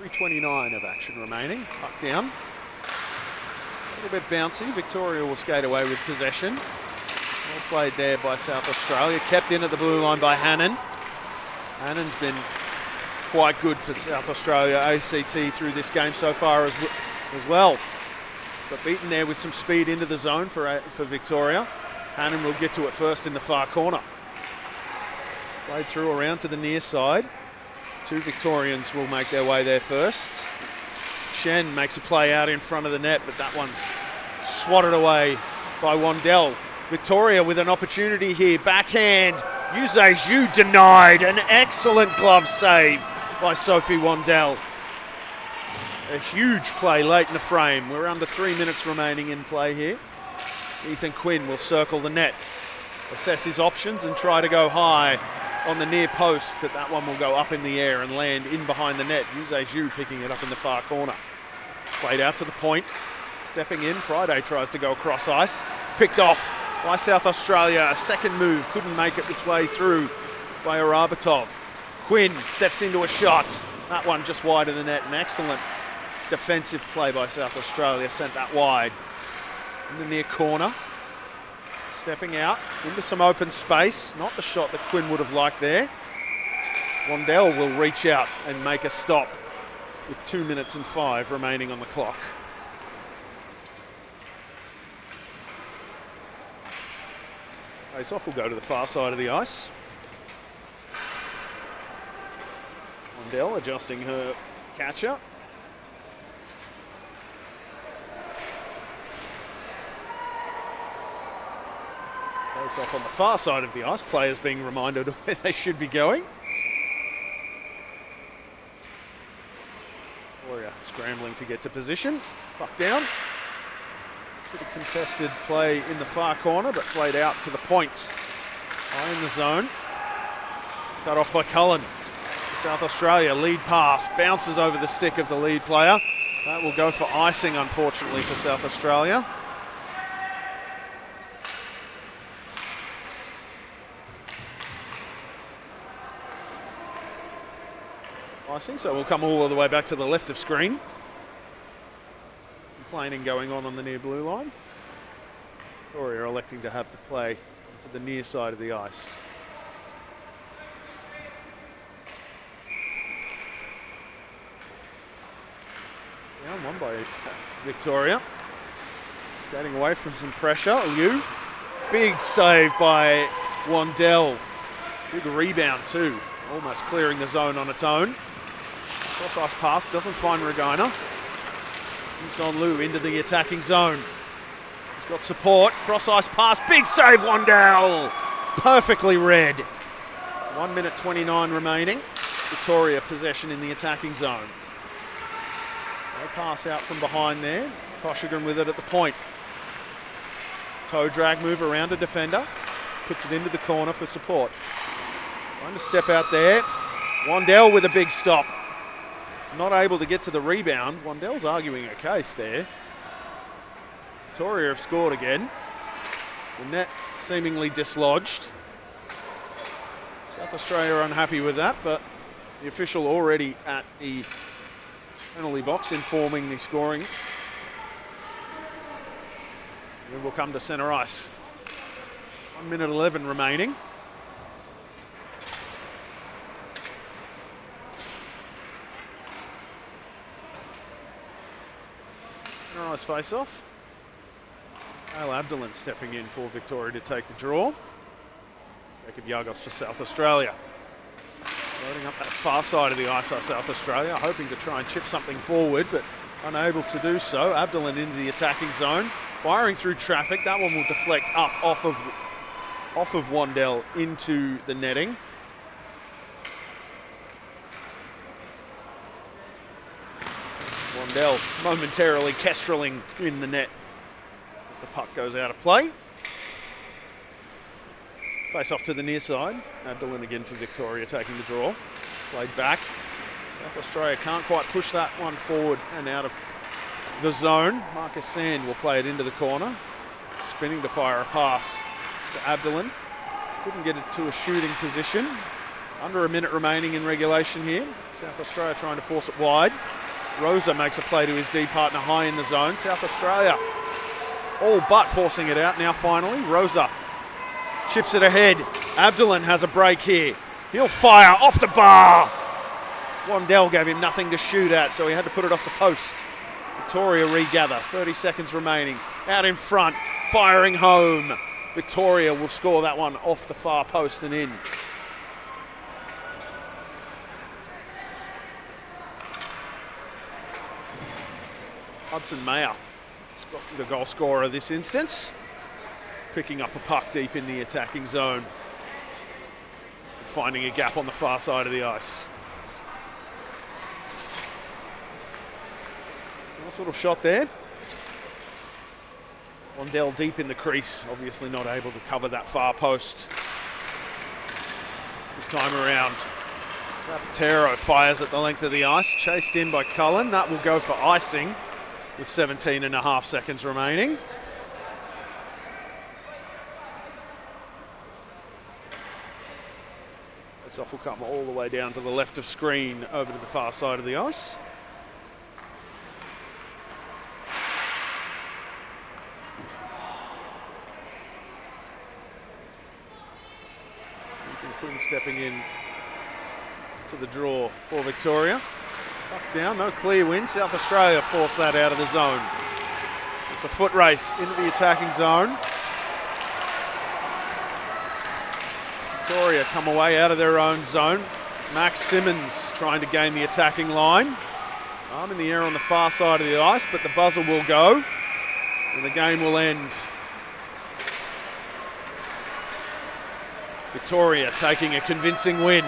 3:29 of action remaining. Puck down. A little bit bouncy. Victoria will skate away with possession. Well played there by South Australia. Kept in at the blue line by Hannon. Hannon's been quite good for South Australia ACT through this game so far as well. But beaten there with some speed into the zone for Victoria. Hannon will get to it first in the far corner. Played through around to the near side. Two Victorians will make their way there first. Chen makes a play out in front of the net, but that one's swatted away by Wandell. Victoria with an opportunity here. Backhand. Yuzhe Zhu denied. An excellent glove save by Sophie Wandell. A huge play late in the frame. We're under 3 minutes remaining in play here. Ethan Quinn will circle the net, assess his options and try to go high on the near post, but that one will go up in the air and land in behind the net. Yuzhe Zhu picking it up in the far corner. Played out to the point. Stepping in, Friday tries to go across ice. Picked off by South Australia. A second move, couldn't make it its way through by Arabatov. Quinn steps into a shot. That one just wide of the net. An excellent defensive play by South Australia. Sent that wide in the near corner. Stepping out into some open space. Not the shot that Quinn would have liked there. Wandell will reach out and make a stop with 2 minutes and 5 remaining on the clock. Face-off will go to the far side of the ice. Wandell adjusting her catcher. Face-off on the far side of the ice. Players being reminded of where they should be going. Victoria scrambling to get to position. Puck down. Bit of contested play in the far corner, but played out to the point. High in the zone. Cut off by Cullen. South Australia lead pass. Bounces over the stick of the lead player. That will go for icing, unfortunately, for South Australia. Icing, so we'll come all the way back to the left of screen. Complaining going on the near blue line. Victoria electing to have the play to the near side of the ice. Down one by Victoria. Skating away from some pressure. Liu. Big save by Wandell. Big rebound too. Almost clearing the zone on its own. Cross ice pass, doesn't find Regina. Son Liu into the attacking zone. He's got support. Cross ice pass, big save Wandell. Perfectly read. 1 minute 29 remaining. Victoria possession in the attacking zone. No pass out from behind there. Koshigan with it at the point. Toe drag move around a defender. Puts it into the corner for support. Trying to step out there. Wandell with a big stop. Not able to get to the rebound. Wandell's arguing a case there. Victoria have scored again. The net seemingly dislodged. South Australia are unhappy with that, but the official already at the penalty box informing the scoring. We will come to centre ice. 1 minute 11 remaining. Nice face-off. Al Abdulin stepping in for Victoria to take the draw. Jacob Yagos for South Australia. Loading up that far side of the ice are South Australia, hoping to try and chip something forward, but unable to do so. Abdulin into the attacking zone, firing through traffic. That one will deflect up off of Wandell into the netting. Wandell momentarily kestraling in the net as the puck goes out of play. Face off to the near side. Abdulin again for Victoria taking the draw. Played back. South Australia can't quite push that one forward and out of the zone. Marcus Sand will play it into the corner. Spinning to fire a pass to Abdulin. Couldn't get it to a shooting position. Under a minute remaining in regulation here. South Australia trying to force it wide. Rosa makes a play to his D partner high in the zone. South Australia all but forcing it out now finally. Rosa chips it ahead. Abdulin has a break here. He'll fire off the bar. Wandell gave him nothing to shoot at, so he had to put it off the post. Victoria regather, 30 seconds remaining. Out in front, firing home. Victoria will score that one off the far post and in. Hudson Mayer, the goal scorer this instance, picking up a puck deep in the attacking zone, finding a gap on the far side of the ice. Nice little shot there. Wandell deep in the crease, obviously not able to cover that far post this time around. Zapatero fires at the length of the ice, chased in by Cullen. That will go for icing. with 17.5 seconds remaining. This off will come all the way down to the left of screen over to the far side of the ice. Quinn stepping in to the draw for Victoria. Up down, no clear win. South Australia forced that out of the zone. It's a foot race into the attacking zone. Victoria come away out of their own zone. Max Simmons trying to gain the attacking line. Arm in the air on the far side of the ice, but the buzzer will go and the game will end. Victoria taking a convincing win.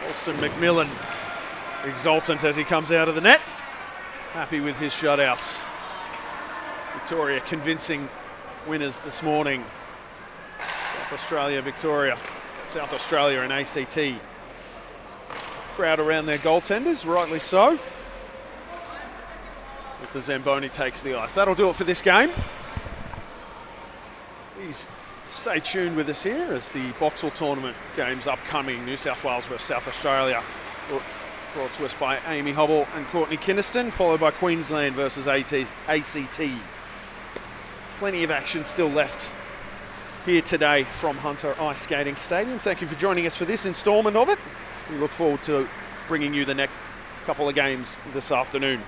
Alston McMillan exultant as he comes out of the net. Happy with his shutouts. Victoria convincing winners this morning. South Australia, Victoria. South Australia and ACT. Crowd around their goaltenders, rightly so. As the Zamboni takes the ice. That'll do it for this game. Please stay tuned with us here as the Boxall tournament games upcoming. New South Wales versus South Australia, brought to us by Amy Hobble and Courtney Kinniston, followed by Queensland versus ACT. Plenty of action still left here today from Hunter Ice Skating Stadium. Thank you for joining us for this instalment of it. We look forward to bringing you the next couple of games this afternoon.